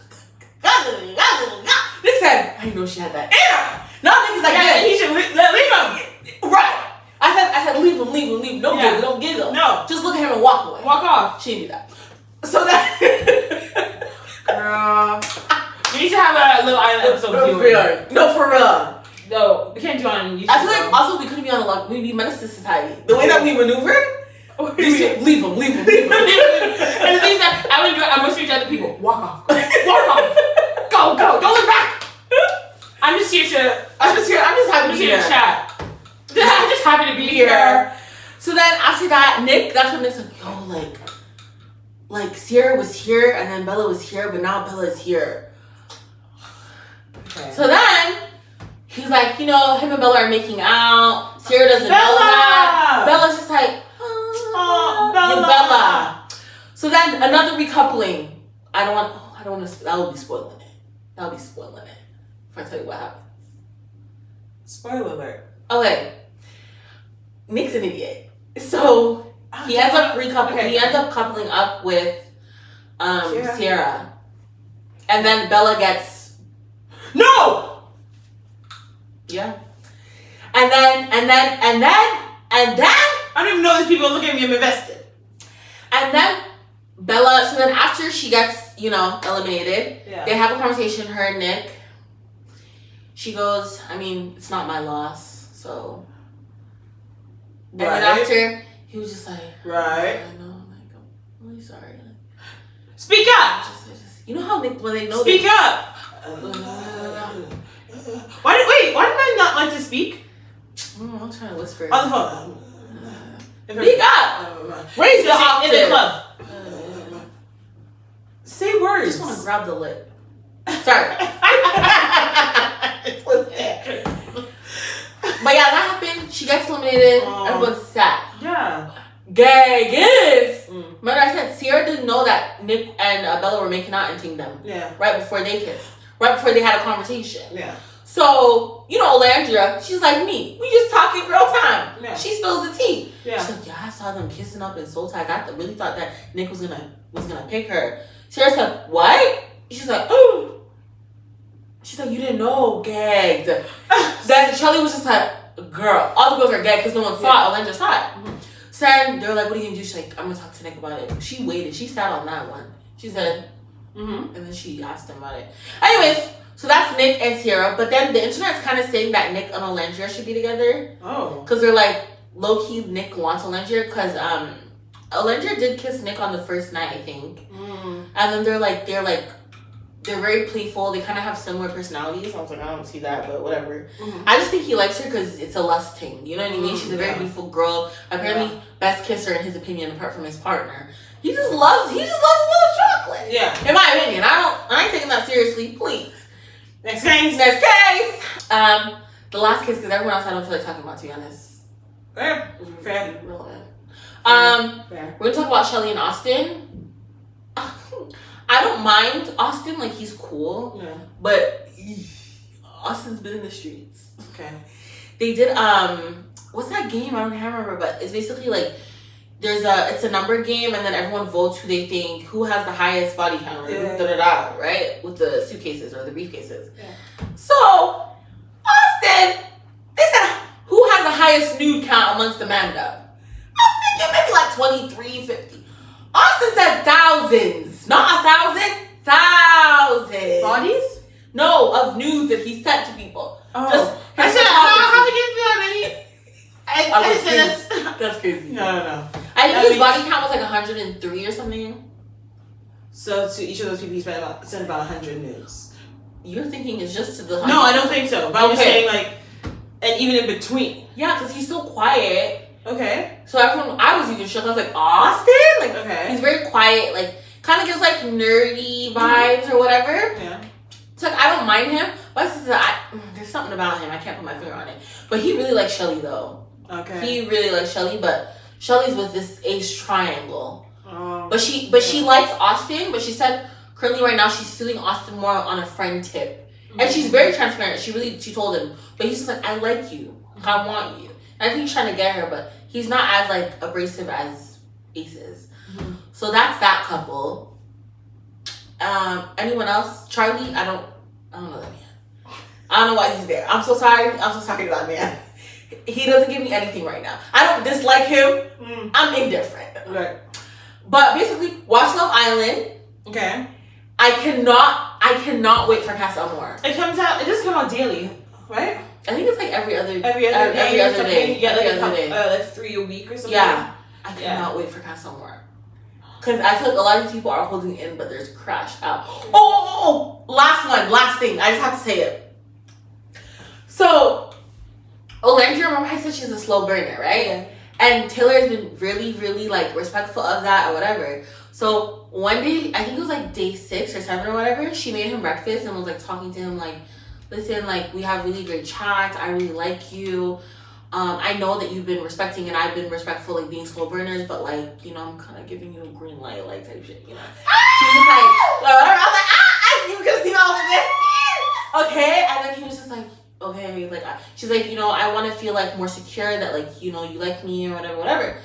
Nick said, I didn't know she had that in her. Now Nick is like, yeah, he should leave him. Right. I said, leave him. Don't giggle. No. Just look at him and walk away. Walk off. She didn't do that. So that girl, we need to have a little island episode. No, for real. No, we can't do it on YouTube. I feel like also we couldn't be on the lock. We'd be menace to society. The way that we maneuver, leave him. And the thing is that I'm gonna speak to other people. Walk off. Go. Don't look back. I'm just happy to chat. I'm just happy to be here. So then after that, that's when Nick's like, yo, like Sierra was here and then Bella was here, but now Bella is here. Okay. So then he's like, you know, him and Bella are making out. Sierra doesn't know that. Bella's just like, Bella. So then another recoupling. I don't want to. That would be spoiling it. If I tell you what happens. Spoiler alert. Okay. Nick's an idiot. So he ends up recoupling. Okay. He ends up coupling up with Sierra. And then Bella gets no. Yeah. And then I don't even know these people look at me. I'm invested. And then Bella. So then after she gets eliminated, they have a conversation. Her and Nick. She goes, I mean, it's not my loss, so. And then after, he was just like, right. I know, like, I'm really sorry. Speak up! You know how when they know. Speak up! Why did I not like to speak? I'm trying to whisper. On the phone. Speak up! Raise the octave. In the club. Say words. I just want to grab the lip. Sorry. But yeah, that happened. She gets eliminated. Everyone's sad. Yeah. Gag is. Remember I said Sierra didn't know that Nick and Bella were making out and ting them. Yeah. Right before they kissed. Right before they had a conversation. Yeah. So, Olandria, she's like me. We just talking real time. Yeah. She spills the tea. Yeah. She's like, yeah, I saw them kissing up in Soul Tag. I really thought that Nick was gonna pick her. Sierra said, what? She's like, oh. She's like, you didn't know, gagged. Then Charlie was just like, girl. All the girls are gagged because no one saw it. Olandria saw it. So then they're like, what are you gonna do? She's like, I'm gonna talk to Nick about it. She waited. She sat on that one. She said, and then she asked him about it. Anyways, so that's Nick and Sierra. But then the internet's kind of saying that Nick and Olandria should be together. Oh. Because they're like, low key, Nick wants Olandria because Olandria did kiss Nick on the first night, I think. And then they're very playful. They kind of have similar personalities. I was like, I don't see that, but whatever. I just think he likes her because it's a lust thing. You know what I mean? She's a very beautiful girl. Apparently, best kisser in his opinion, apart from his partner. He just loves a little chocolate. Yeah. In my opinion, I ain't taking that seriously. Please. Next case. The last kiss, because everyone else I don't feel like talking about, to be honest. Fair. Relevant. We're gonna talk about Shelly and Austin. I don't mind Austin, like he's cool. Yeah. But Austin's been in the streets. Okay. They did what's that game? I don't remember, but it's basically like it's a number game, and then everyone votes who has the highest body count, right? With the suitcases or the briefcases. Yeah. So, Austin, they said, who has the highest nude count amongst Amanda? I'm thinking maybe like 23, 50. Austin said thousands. Not 1,000, thousands. Bodies? No, of nudes that he sent to people. Oh. Just I said, how did you feel that many? That's crazy. No. I think his body count was like 103 or something. So to each of those people, he sent about 100 nudes. You're thinking it's just to the 100? No, I don't think so. But I'm just saying, like, and even in between. Yeah, because he's so quiet. Okay. So I was even shocked. I was like, Austin? Like, okay. He's very quiet. Like, kind of gives like nerdy vibes or whatever. Yeah. So like, I don't mind him. But there's something about him. I can't put my finger on it. But he really likes Shelly though. Okay. He really likes Shelly, but Shelly's with this ace triangle. Oh. But she likes Austin. But she said currently right now she's feeling Austin more on a friend tip, and she's very transparent. She told him, but he's just like, I like you. I want you. And I think he's trying to get her, but he's not as like abrasive as Ace is. Mm-hmm. So that's that couple. Anyone else? Charlie? I don't know that man. I don't know why he's there. I'm so sorry about that man. He doesn't give me anything right now. I don't dislike him. I'm indifferent. Right. But basically, watch Love Island. Okay. I cannot wait for Casa Amor. It doesn't come out daily, right? I think it's like every other day. Yeah, like 3 a week or something. Yeah. I cannot wait for Casa Amor. Because I feel like a lot of these people are holding in, but there's crash out. Oh! Last thing. I just have to say it. So, Olandria, remember I said she's a slow burner, right? Yeah. And Taylor has been really, really, like, respectful of that or whatever. So, one day, I think it was, like, day 6 or 7 or whatever, she made him breakfast and was, like, talking to him, like, listen, like, we have really great chats. I really like you. I know that you've been respecting and I've been respectful, like, being slow burners, but, like, you know, I'm kind of giving you a green light, like, type shit, you know? She was just like, I was like, you could see all of this. Okay? And then he was just like, okay, like, she's like, you know, I want to feel, like, more secure that, like, you know, you like me or whatever.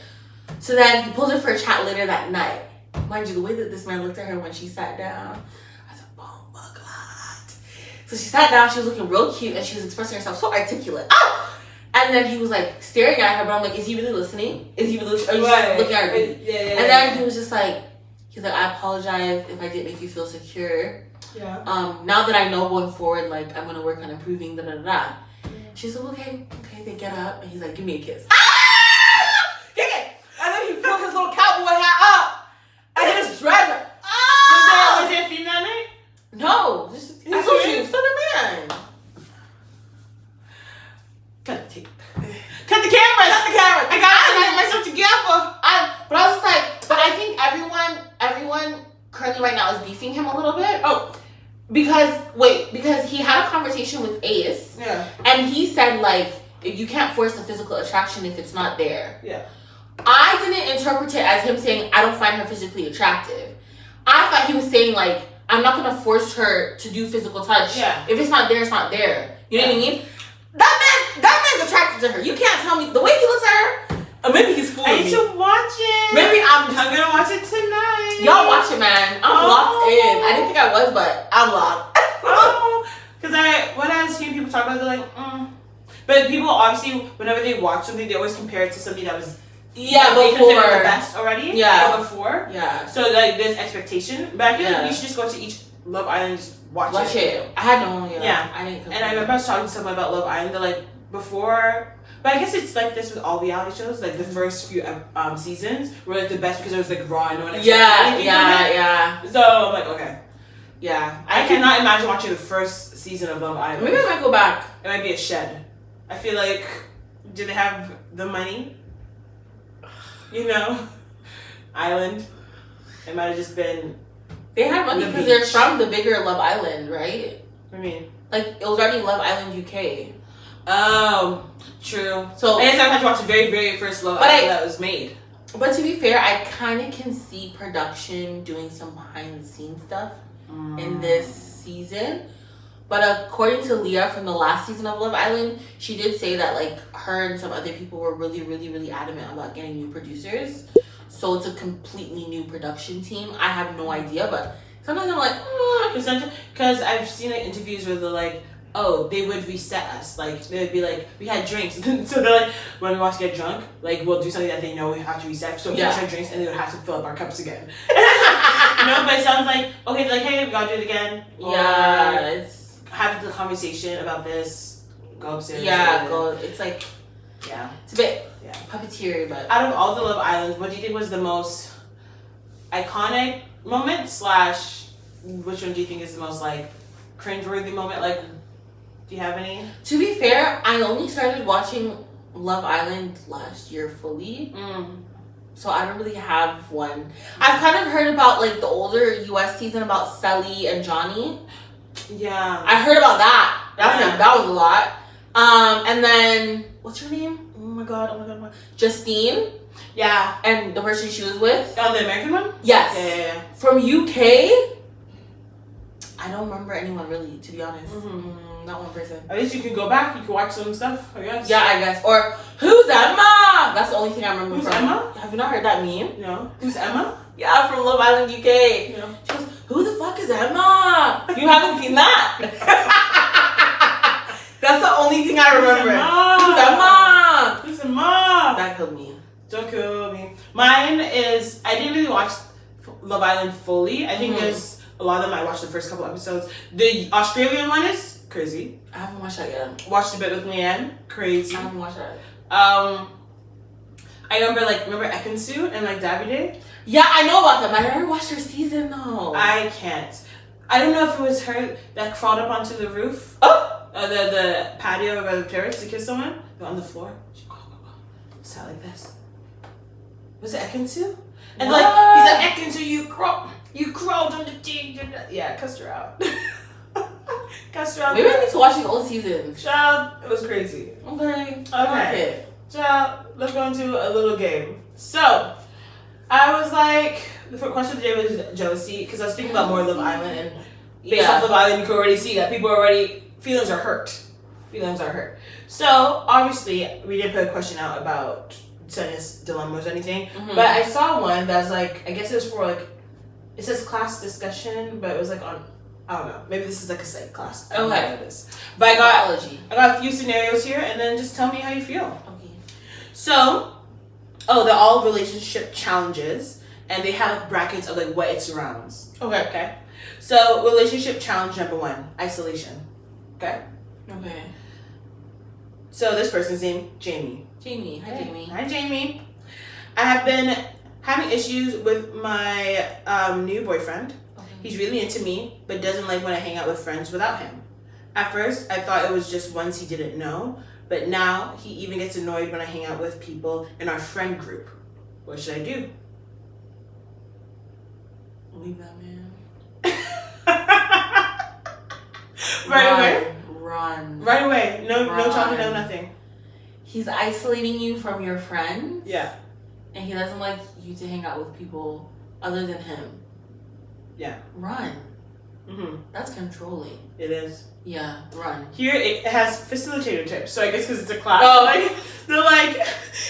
So then he pulled her for a chat later that night. Mind you, the way that this man looked at her when she sat down, I was like, oh my God. So she sat down, she was looking real cute, and she was expressing herself so articulate. Ah! And then he was, like, staring at her, but I'm like, is he really listening? Are you just looking at her? Yeah. And then he was just like, he's like, I apologize if I didn't make you feel secure. Yeah. Now that I know going forward, like, I'm gonna work on improving, Yeah. She's like, okay, they get up, and he's like, give me a kiss. Ah! Okay. And then he pulled his little cowboy hat up, and he just dragged her. Ah! Was it a female night? No, I told you, it's not a man. Cut the camera. I got myself together. But I was just like, but I think everyone currently right now is beefing him a little bit. Oh, because he had a conversation with Ace. Yeah. And he said, like, you can't force the physical attraction if it's not there. Yeah. I didn't interpret it as him saying, I don't find her physically attractive. I thought he was saying, like, I'm not going to force her to do physical touch. Yeah. If it's not there, it's not there. You know what I mean? That man's attracted to her. You can't tell me. The way he looks at her, or maybe he's fooling me. I need to watch it. Maybe I'm going to watch it tonight. Y'all watch it, man. I'm locked in. I didn't think I was, but I'm locked. Because when I see people talk about it, they're like, But people, obviously, whenever they watch something, they always compare it to something that was before the best already. Yeah. Or before. Yeah. So, like, there's expectation. But I feel like you should just go to each Love Island and just watch it. I had no idea. Yeah. I didn't. And I remember I was talking to someone about Love Island. They're like, before, but I guess it's like this with all reality shows. Like the first few seasons were like the best because it was like raw and no one expected anything from it. Yeah. So I'm like, okay. Yeah. I cannot imagine watching the first season of Love Island. Maybe I might go back. It might be a shed. I feel like, do they have the money? You know, Island. It might have just been. They had money because they're from the bigger Love Island, right? What do you mean? Like, it was already Love Island UK. Oh, true. So, I guess I had to watch the very, very first Love Island that was made. But to be fair, I kind of can see production doing some behind-the-scenes stuff in this season. But according to Leah from the last season of Love Island, she did say that, like, her and some other people were really, really, really adamant about getting new producers. so it's a completely new production team. I have no idea, but sometimes I'm like, because I've seen like interviews where they're like, oh, they would reset us. Like, they would be like, we had drinks. So they're like, when we want to get drunk, like, we'll do something that they know we have to reset. So we finish our drinks and they would have to fill up our cups again. But it sounds like, okay, they're like, hey, we gotta do it again. Or have the conversation about this. Go upstairs. It's like, it's a bit puppeteer, but. Out of all the Love Islands, what do you think was the most iconic moment / which one do you think is the most, like, cringeworthy moment? Like, do you have any? To be fair, I only started watching Love Island last year fully. So I don't really have one. I've kind of heard about like the older US season about Sally and Johnny. Yeah. I heard about that. That was a lot. And then what's her name? Oh my god. Justine. Yeah. And the person she was with. Oh, the American one? Yes. Yeah. From UK. I don't remember anyone really, to be honest. Not one person. At least you can go back. You can watch some stuff, I guess. Yeah, I guess. Or, who's Emma? That's the only thing I remember. Who's Emma? Have you not heard that meme? No. Who's Emma? Yeah, from Love Island UK. Yeah. She goes, who the fuck is Emma? You haven't seen that? That's the only thing I remember. Who's Emma? Who's Emma? That killed me. Don't kill me. Mine is, I didn't really watch Love Island fully. I think there's a lot of them I watched the first couple episodes. The Australian one is crazy. I haven't watched that yet. Watched a bit with Leanne. Crazy. I haven't watched that. I remember Ekansu and like Davide. Yeah, I know about them. I never watched her season though. I can't. I don't know if it was her that crawled up onto the roof. The patio or the terrace to kiss someone. They're on the floor. She sat like this. Was it Ekansu? And what? Like he's like, Ekansu, you crawled on the thing. Yeah, cussed her out. Cussed her out. Maybe I need to watch the old seasons. Child, it was crazy. Okay. Child, let's go into a little game. So, I was like, the first question today was jealousy, because I was thinking about more Love Island, and based off Love Island, you can already see that people feelings are hurt. Feelings are hurt. So, obviously, we didn't put a question out about Sonya's dilemmas or anything, but I saw one that's like, I guess it was for like, it says class discussion, but it was like on, I don't know, maybe this is like a psych class. I don't know what it is. But I got a few scenarios here, and then just tell me how you feel. Okay. So, they're all relationship challenges, and they have brackets of like what it surrounds. Okay. So, relationship challenge number 1, isolation. Okay. So this person's named Jamie. Hi, Jamie. Hi, Jamie. I have been having issues with my new boyfriend. He's really into me, but doesn't like when I hang out with friends without him. At first, I thought it was just ones he didn't know, but now he even gets annoyed when I hang out with people in our friend group. What should I do? Leave that man. Run. Right away. No talking, no nothing. He's isolating you from your friends. Yeah. And he doesn't like you to hang out with people other than him. Yeah. Run. That's controlling. It is. Yeah, run. Here it has facilitator tips. So I guess because it's a class, they're like,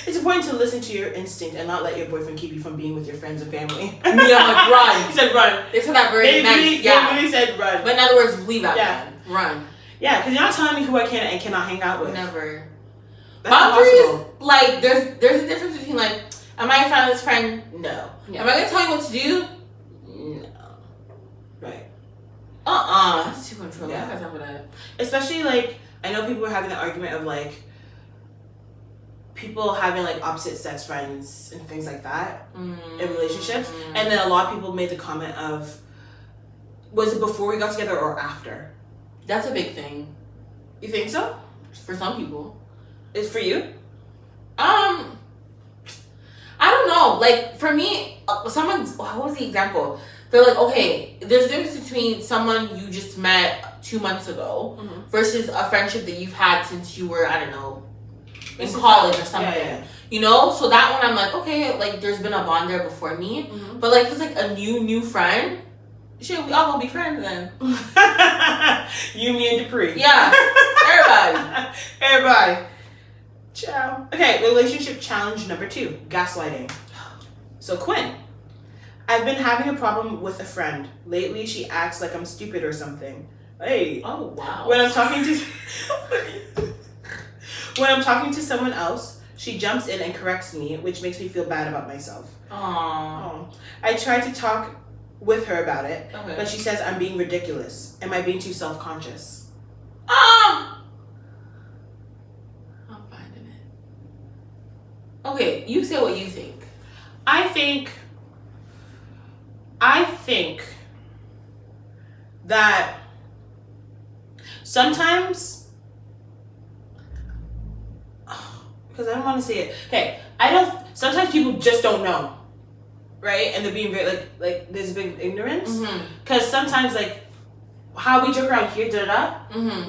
it's important to listen to your instinct and not let your boyfriend keep you from being with your friends and family. Yeah, like run. He said run. They said that very nice. They really said run. But in other words, leave that man. Run. Yeah, because you're not telling me who I can and cannot hang out with. Never. That's boundaries, impossible. like, there's a difference between, like, am I a family's friend? No. Yeah. Am I going to tell you what to do? No. Right. That's too controlling. Yeah. I can't remember that. Especially, like, I know people were having the argument of, like, people having, like, opposite sex friends and things like that in relationships. And then a lot of people made the comment of, was it before we got together or after? That's a big thing. You think so? For some people. It's for you? I don't know. Like, for me, what was the example? They're like, okay, there's a difference between someone you just met 2 months ago versus a friendship that you've had since you were, I don't know, in college or something. Yeah. You know? So that one, I'm like, okay, like, there's been a bond there before me. But, like, if it's, like, a new friend, shit, we all gonna be friends then. You, me, and Dupree. Yeah. Everybody. Ciao. Okay, relationship challenge number 2, gaslighting. So Quinn, I've been having a problem with a friend. Lately, she acts like I'm stupid or something. Hey. Oh, wow. When I'm talking to someone else, she jumps in and corrects me, which makes me feel bad about myself. Aww. I tried to talk with her about it, Okay. but she says I'm being ridiculous. Am I being too self-conscious? I'm finding it. Okay, you say what you think. I think that sometimes, because I don't want to say it. Okay, sometimes people just don't know, right? And they're being very, like there's big ignorance. Because sometimes, like, how we joke around here,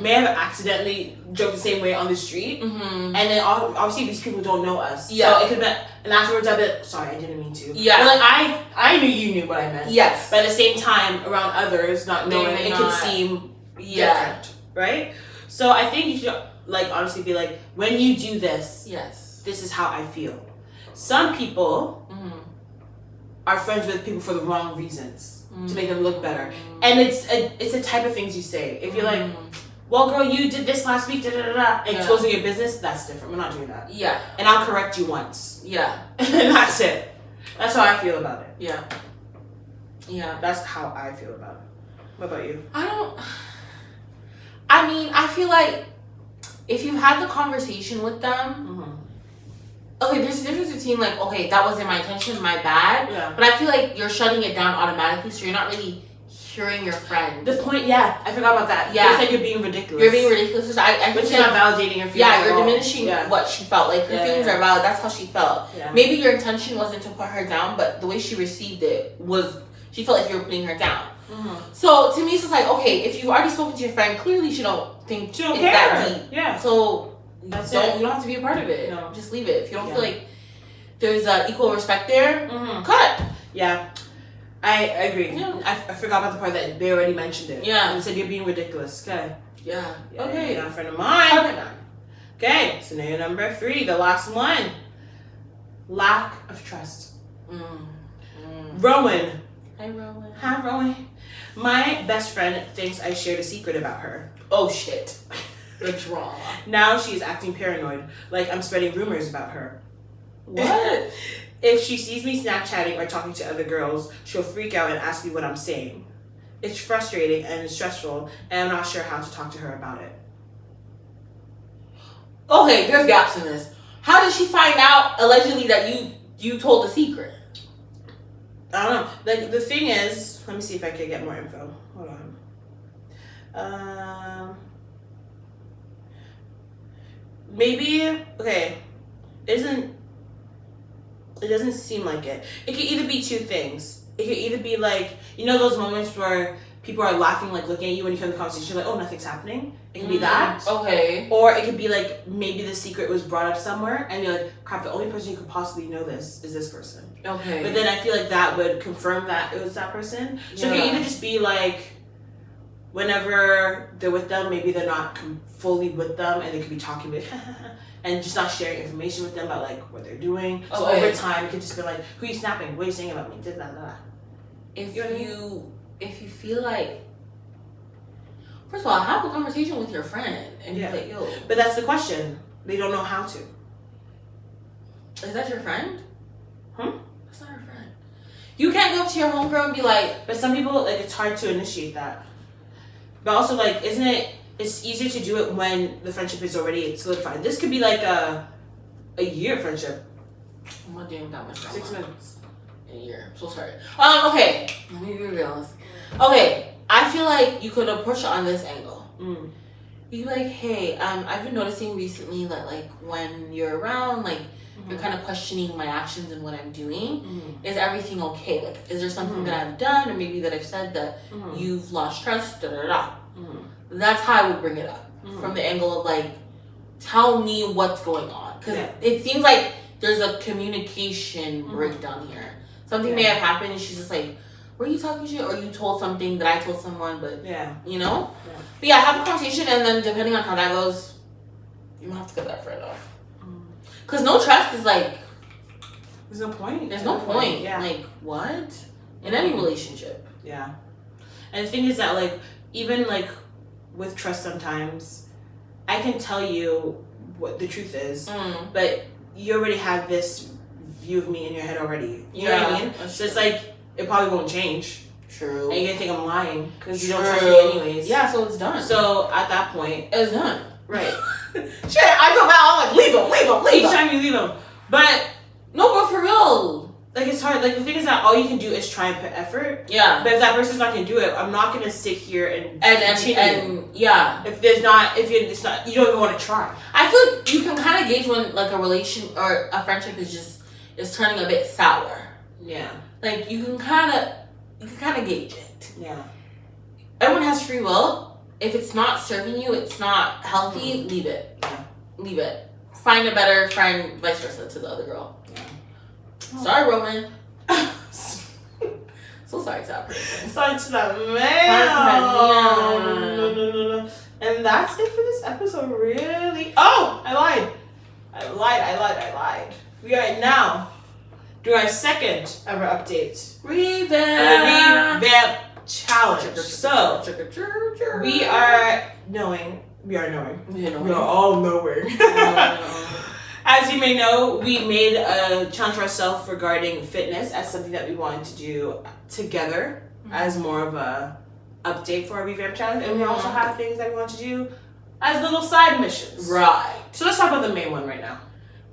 may have accidentally joked the same way on the street. And then obviously these people don't know us. Yeah. So it could be, and afterwards I'd be like, sorry, I didn't mean to. Yeah. But like, I knew you knew what I meant. Yes. But at the same time, around others not knowing, it could seem different, right? So I think you should, like, honestly be like, when you do this, yes, this is how I feel. Some people are friends with people for the wrong reasons. To make them look better. And it's a type of things you say. If you're like, well, girl, you did this last week, and exposing your business, that's different. We're not doing that. Yeah. And I'll correct you once. Yeah. And that's it. That's how I feel about it. Yeah. Yeah. That's how I feel about it. What about you? I feel like if you had the conversation with them, okay, there's a difference between like, okay, that wasn't my intention, my bad. Yeah. But I feel like you're shutting it down automatically, so you're not really hearing your friend. The point, I forgot about that. Yeah. You said you're being ridiculous. You're being ridiculous. So I but think you're not validating your feelings. Yeah, you're diminishing what she felt. Like, her feelings are valid. That's how she felt. Yeah. Maybe your intention wasn't to put her down, but the way she received it was, she felt like you were putting her down. So to me, it's just like, okay, if you've already spoken to your friend, clearly you don't think it's that deep. Yeah. So you That's don't have to be a part of it. No. Just leave it. If you don't feel like there's equal respect there, cut. Yeah. I agree. Yeah. I forgot about the part that they already mentioned it. Yeah. And said you're being ridiculous. Okay. Yeah. Okay. You're not a friend of mine. Okay. Scenario number 3, the last one. Lack of trust. Rowan. Hi, Rowan. Hi, Rowan. My best friend thinks I shared a secret about her. Oh, shit. The drama. Now she's acting paranoid, like I'm spreading rumors about her. What? If she sees me Snapchatting or talking to other girls, she'll freak out and ask me what I'm saying. It's frustrating and it's stressful, and I'm not sure how to talk to her about it. Okay, there's gaps in this. How did she find out, allegedly, that you told the secret? I don't know. Like, the thing is, let me see if I can get more info. Hold on. Maybe, okay, it doesn't seem like it. It could either be two things. It could either be like, you know those moments where people are laughing, like looking at you when you hear the conversation, like, oh, nothing's happening? It could be that. Okay. Or it could be like, maybe the secret was brought up somewhere and you're like, crap, the only person who could possibly know this is this person. Okay. But then I feel like that would confirm that it was that person. So it could either just be like, whenever they're with them, maybe they're not fully with them and they could be talking with and just not sharing information with them about like what they're doing. So over time, it could just be like, who are you snapping? What are you saying about me? If you feel like, first of all, have a conversation with your friend and be like, yo. But that's the question. They don't know how to. Is that your friend? That's not your friend. You can't go up to your homegirl and be like. But some people, like, it's hard to initiate that. But also, like, it's easier to do it when the friendship is already solidified. This could be like a year friendship. I'm not doing that much. 6 months. A year. I'm so sorry. Okay. Let me be realistic. Okay. I feel like you could approach it on this angle. You be like, hey, I've been noticing recently that, like, when you're around, like, you're kind of questioning my actions and what I'm doing. Is everything okay? Like, is there something that I've done or maybe that I've said that you've lost trust? That's how I would bring it up. From the angle of, like, tell me what's going on. Because it seems like there's a communication breakdown here. Something may have happened and she's just like, were you talking shit? Or you told something that I told someone, but, you know? But yeah, have a conversation and then depending on how that goes, you might have to cut that friend off. Because no trust is like, There's no point. There's no point. Yeah. Like, what? In any relationship. Yeah. And the thing is that, like, even, like, with trust sometimes, I can tell you what the truth is, but you already have this view of me in your head already. You know what I mean? So it's like, it probably won't change. True. And you're going to think I'm lying because you don't trust me anyways. Yeah, so it's done. So at that point, it's done. Right. Shit, I feel bad. I'm like, leave him. Each time you leave him. But, no, but for real. Like, it's hard. Like, the thing is that all you can do is try and put effort. Yeah. But if that person's not going to do it, I'm not going to sit here and continue. And yeah. If there's not, it's not, you don't even want to try. I feel like you can kind of gauge when, like, a relation or a friendship is turning a bit sour. Yeah. Like, you can kind of gauge it. Yeah. Everyone has free will. If it's not serving you, it's not healthy, leave it. Yeah. Leave it. Find a better friend, vice versa, to the other girl. Yeah. Sorry, Roman. So sorry to that person. Sorry to that man. No. And that's it for this episode, really. Oh, I lied. We are now doing our second ever update. Revamp challenge. So, we are all knowing. As you may know, we made a challenge for ourselves regarding fitness as something that we wanted to do together as more of a update for our revamp challenge. And we also have things that we want to do as little side missions. Right. So let's talk about the main one right now.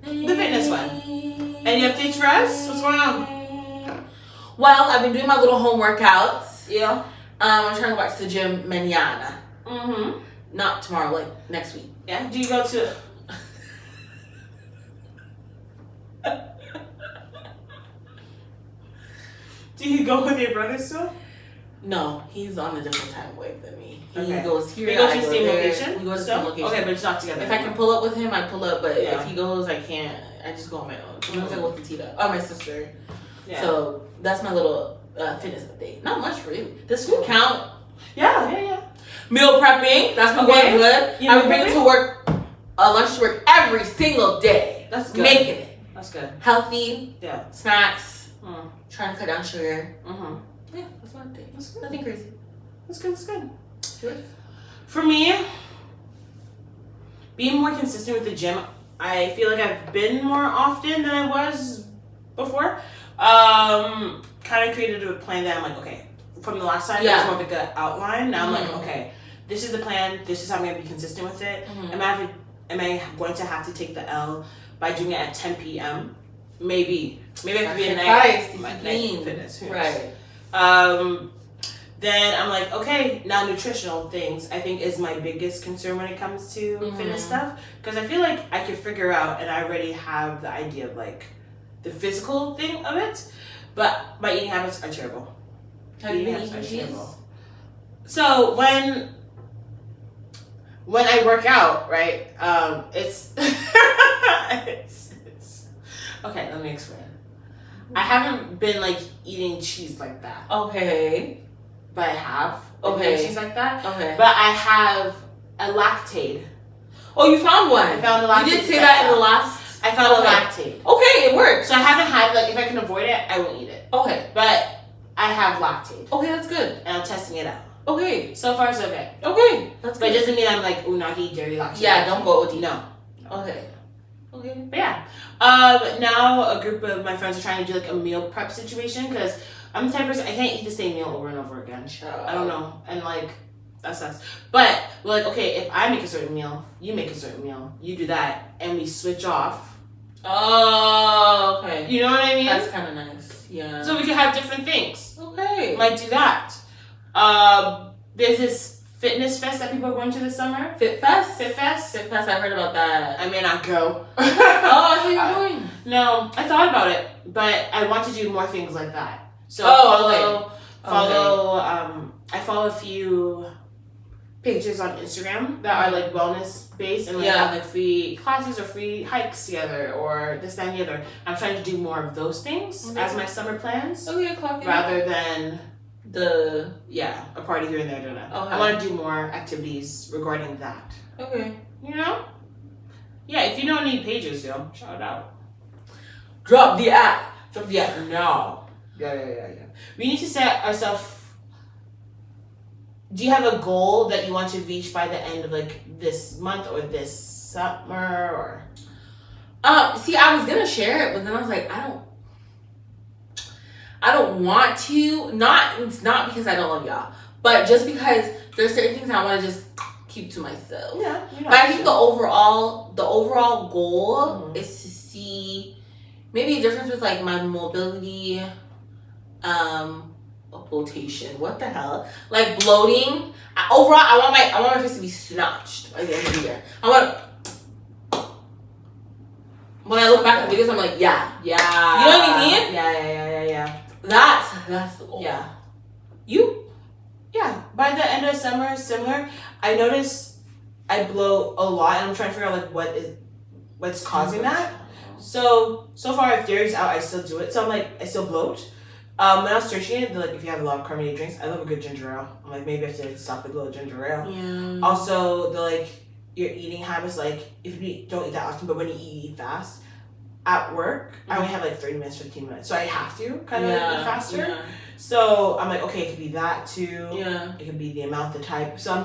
The fitness one. Any updates for us? What's going on? Well, I've been doing my little home workouts. Yeah. I'm trying to go back to the gym mañana. Mm-hmm. Not tomorrow, like next week. Yeah. Do you go to... Do you go with your brother still? No, he's on a different time wave than me. He Okay. goes here. We go to I the go same there. location? We go to the So? same location. Okay, but it's not together. If I can pull up with him, I pull up. But Yeah. if he goes, I can't. I just go on my own. Sometimes I go with Tita. Oh, my sister. Yeah. So that's my little fitness update. Not much really. Does food count? Yeah. Meal prepping. That's been Okay. going good. You I've been meal bringing to work lunch to work every single day. That's good. Making it That's good. healthy. Yeah. Snacks. Mm. Trying to cut down sugar. Mm-hmm. Yeah, that's my update. That's good. Nothing crazy. That's good. Yours? For me, being more consistent with the gym, I feel like I've been more often than I was before. Kind of created a plan that I'm like, okay, from the last time, there's more of like an outline. Now I'm like, okay, this is the plan. This is how I'm going to be consistent with it. Am I going to have to take the L by doing it at 10 p.m.? Maybe I have to be a night fitness. Right. Then I'm like, okay, now nutritional things I think is my biggest concern when it comes to fitness stuff, because I feel like I can figure out and I already have the idea of like the physical thing of it, but my eating habits are terrible. Have you been eating cheese? So when I work out, right, it's okay, let me explain. I haven't been like eating cheese like that. Okay. But I have. Okay. Cheese like that. Okay. But I have a lactate. Oh, you found one. I found a lactate. You did say that in the last. I found a lactate. Okay, it works. So I haven't had, like, if I can avoid it, I won't eat it. Okay. But I have lactate. Okay, that's good. And I'm testing it out. Okay. So far, so okay. Okay. That's good. But it doesn't mean I'm like, ooh, not eat dairy lactate. Yeah, don't go OD. No. Okay. Okay. But yeah. Now a group of my friends are trying to do like a meal prep situation because I'm the type of person, I can't eat the same meal over and over again. I don't know. And like, that sucks. But we're like, okay, if I make a certain meal, you make a certain meal, you do that, and we switch off. Oh, okay. You know what I mean? That's kind of nice. Yeah. So we can have different things. Okay. Might do that. There's this fitness fest that people are going to this summer. Fit Fest? Fit Fest? Fit Fest, I heard about that. I may not go. Oh, how are you doing? No, I thought about it, but I want to do more things like that. So I follow a few pages on Instagram that are like wellness based and like have like free classes or free hikes together or this, that, and the other. I'm trying to do more of those things as my summer plans. Okay, clock in. Rather than a party here and there. Okay. I want to do more activities regarding that. Okay. You know? Yeah, if you know any pages, shout it out. Drop the app. Yeah, no. Yeah. We need to set ourselves. Do you have a goal that you want to reach by the end of like this month or this summer or? See, I was gonna share it, but then I was like, I don't want to. It's not because I don't love y'all, but just because there's certain things I want to just keep to myself. Yeah. But I think the overall goal is to see maybe a difference with like my mobility, bloatation. What the hell? Like bloating. Overall, I want my face to be snatched by the end of the year. When I look back at the videos, I'm like, yeah. You know what I mean? Yeah. That's the goal. Yeah. You? Yeah. By the end of summer, similar. I notice I bloat a lot, and I'm trying to figure out like what's causing that. So far, if dairy's out, I still do it. So I'm like, I still bloat. When I was searching it, they're like, if you have a lot of carbonated drinks, I love a good ginger ale. I'm like, maybe I have to stop with a little ginger ale. Yeah. Also, they're like, your eating habits, like, if you don't eat that often, but when you eat fast, at work, I only have like 30 minutes, 15 minutes. So I have to kind of eat faster. Yeah. So I'm like, okay, it could be that too. Yeah. It could be the amount, the type. So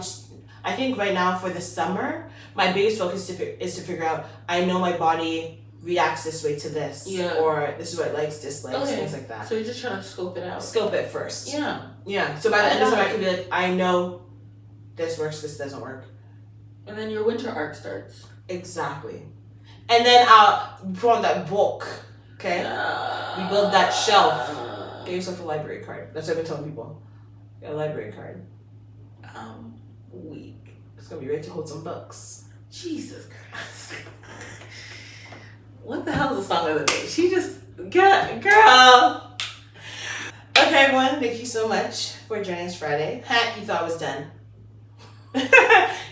I think right now for the summer, my biggest focus is to figure out, I know my body reacts this way to this. Yeah. Or this is what it likes, dislikes, things like that. So you're just trying to scope it out. Scope it first. Yeah. Yeah. So by the end of summer, I can be like, I know this works, this doesn't work. And then your winter arc starts. Exactly. And then we put on that book. Okay? We build that shelf. Get yourself a library card. That's what I've been telling people. Get a library card. Week. It's gonna be ready to hold some books. Jesus Christ. What the hell is the song of the day? She just girl. Okay, everyone, thank you so much for joining us Friday. You thought I was done.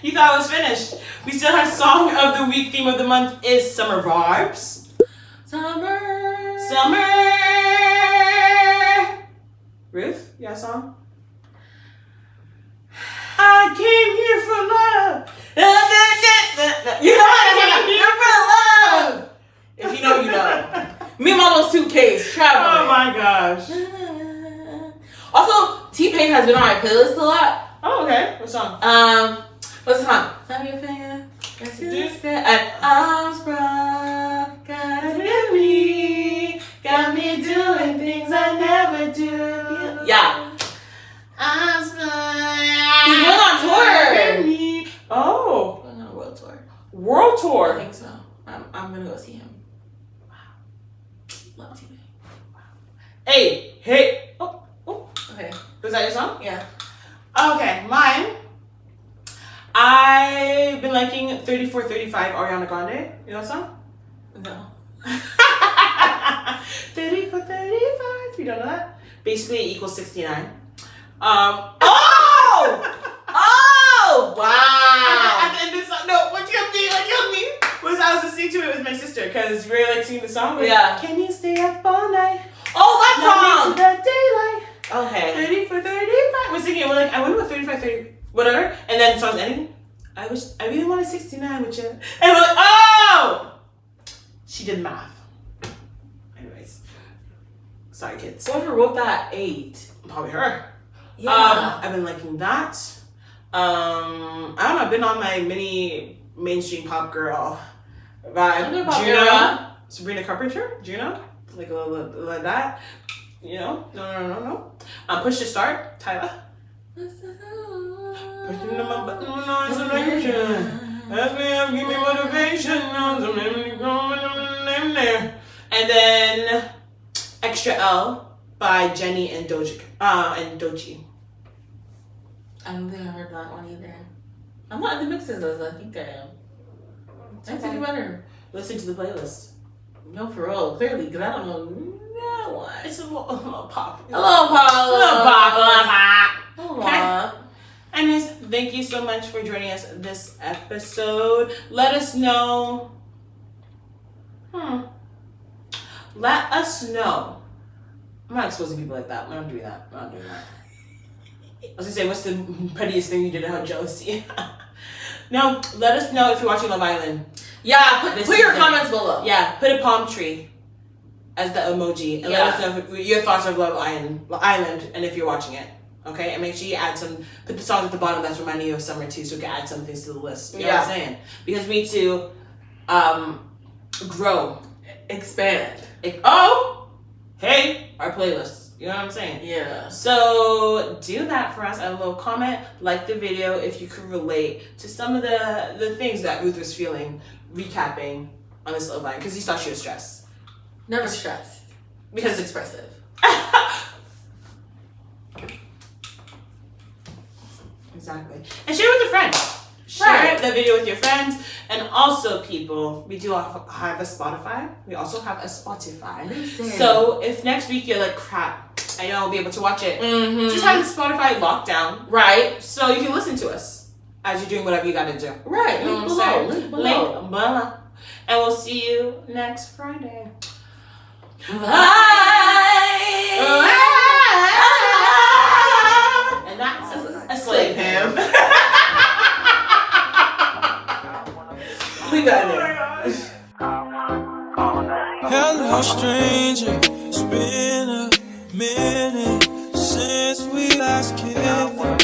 You thought I was finished. We still have song of the week. Theme of the month is summer vibes. Summer. Ruth, you got a song? I came here for love. You know I came here for love. If you know, you know. Me and my little suitcase traveling. Oh my gosh. Also, T-Pain has been on my playlist a lot. Oh, okay. What song? What's the song? Love your finger. I'm sprung. Got me doing things I never do. Yeah. I'm sprung. He's going on tour. Oh. Going on a world tour. World tour? I think so. I'm gonna go see him. Wow. Love T-Pain. Wow. Hey. Oh. Okay. Was that your song? Yeah. Okay, mine. I've been liking 3435 Ariana Grande. You know that song? No. 3435. You don't know that? Basically, it equals 69. Oh! Wow! And then this song, no, what killed me was I was listening to it with my sister because we were like singing the song. Like, yeah. Can you stay up all night? Oh, that song! To the daylight. Okay. 3435. We're singing. We're like, I wonder what 3530, whatever. And then the song's ending. I really wanted 69 with you. And we're like, oh! She did math. Anyways. Sorry, kids. Whoever wrote that 8. Probably her. Yeah. I've been liking that. I don't know. I've been on my mini mainstream pop girl vibe. Juno. Sabrina Carpenter. Juno. Like a little like that. You know? No. Push to start. Tyler. Pushing my button on isolation. Ask me up, give me motivation. And then Extra L by Jenny and Doji. I don't think I heard that one either. I'm not in the mixes as I think I am. I need to do better. Listen to the playlist. No, for real, clearly, because I don't know that one. It's a little pop. A little pop. Okay. Anyways, thank you so much for joining us this episode. Let us know. Let us know. I'm not exposing people like that. We're not doing that. I was gonna say, what's the pettiest thing you did about jealousy? No, let us know if you're watching Love Island. Yeah, put your comments below. Yeah, put a palm tree as the emoji and let us know your thoughts of Love Island and if you're watching it. Okay, and make sure you put the songs at the bottom that's reminding you of summer too, so we can add some things to the list. You know what I'm saying? Because we need to grow, expand. Our playlist. You know what I'm saying? Yeah. So do that for us. Add a little comment, like the video if you could relate to some of the things that Ruth was feeling, recapping on this Love Island, because you thought she was stressed. Never stressed. Because it's expressive. Exactly. And share with a friend. Share the video with your friends. And also, people, we do have a Spotify. We also have a Spotify. Listen. So if next week you're like, crap, I know I'll be able to watch it. Just have the Spotify lockdown. Right. So you can listen to us as you're doing whatever you gotta do. Right. You know what I'm saying? Link below. And we'll see you next Friday. Bye. And that's a slave ham. We got there. Hello, stranger. It's been a minute since we last kissed.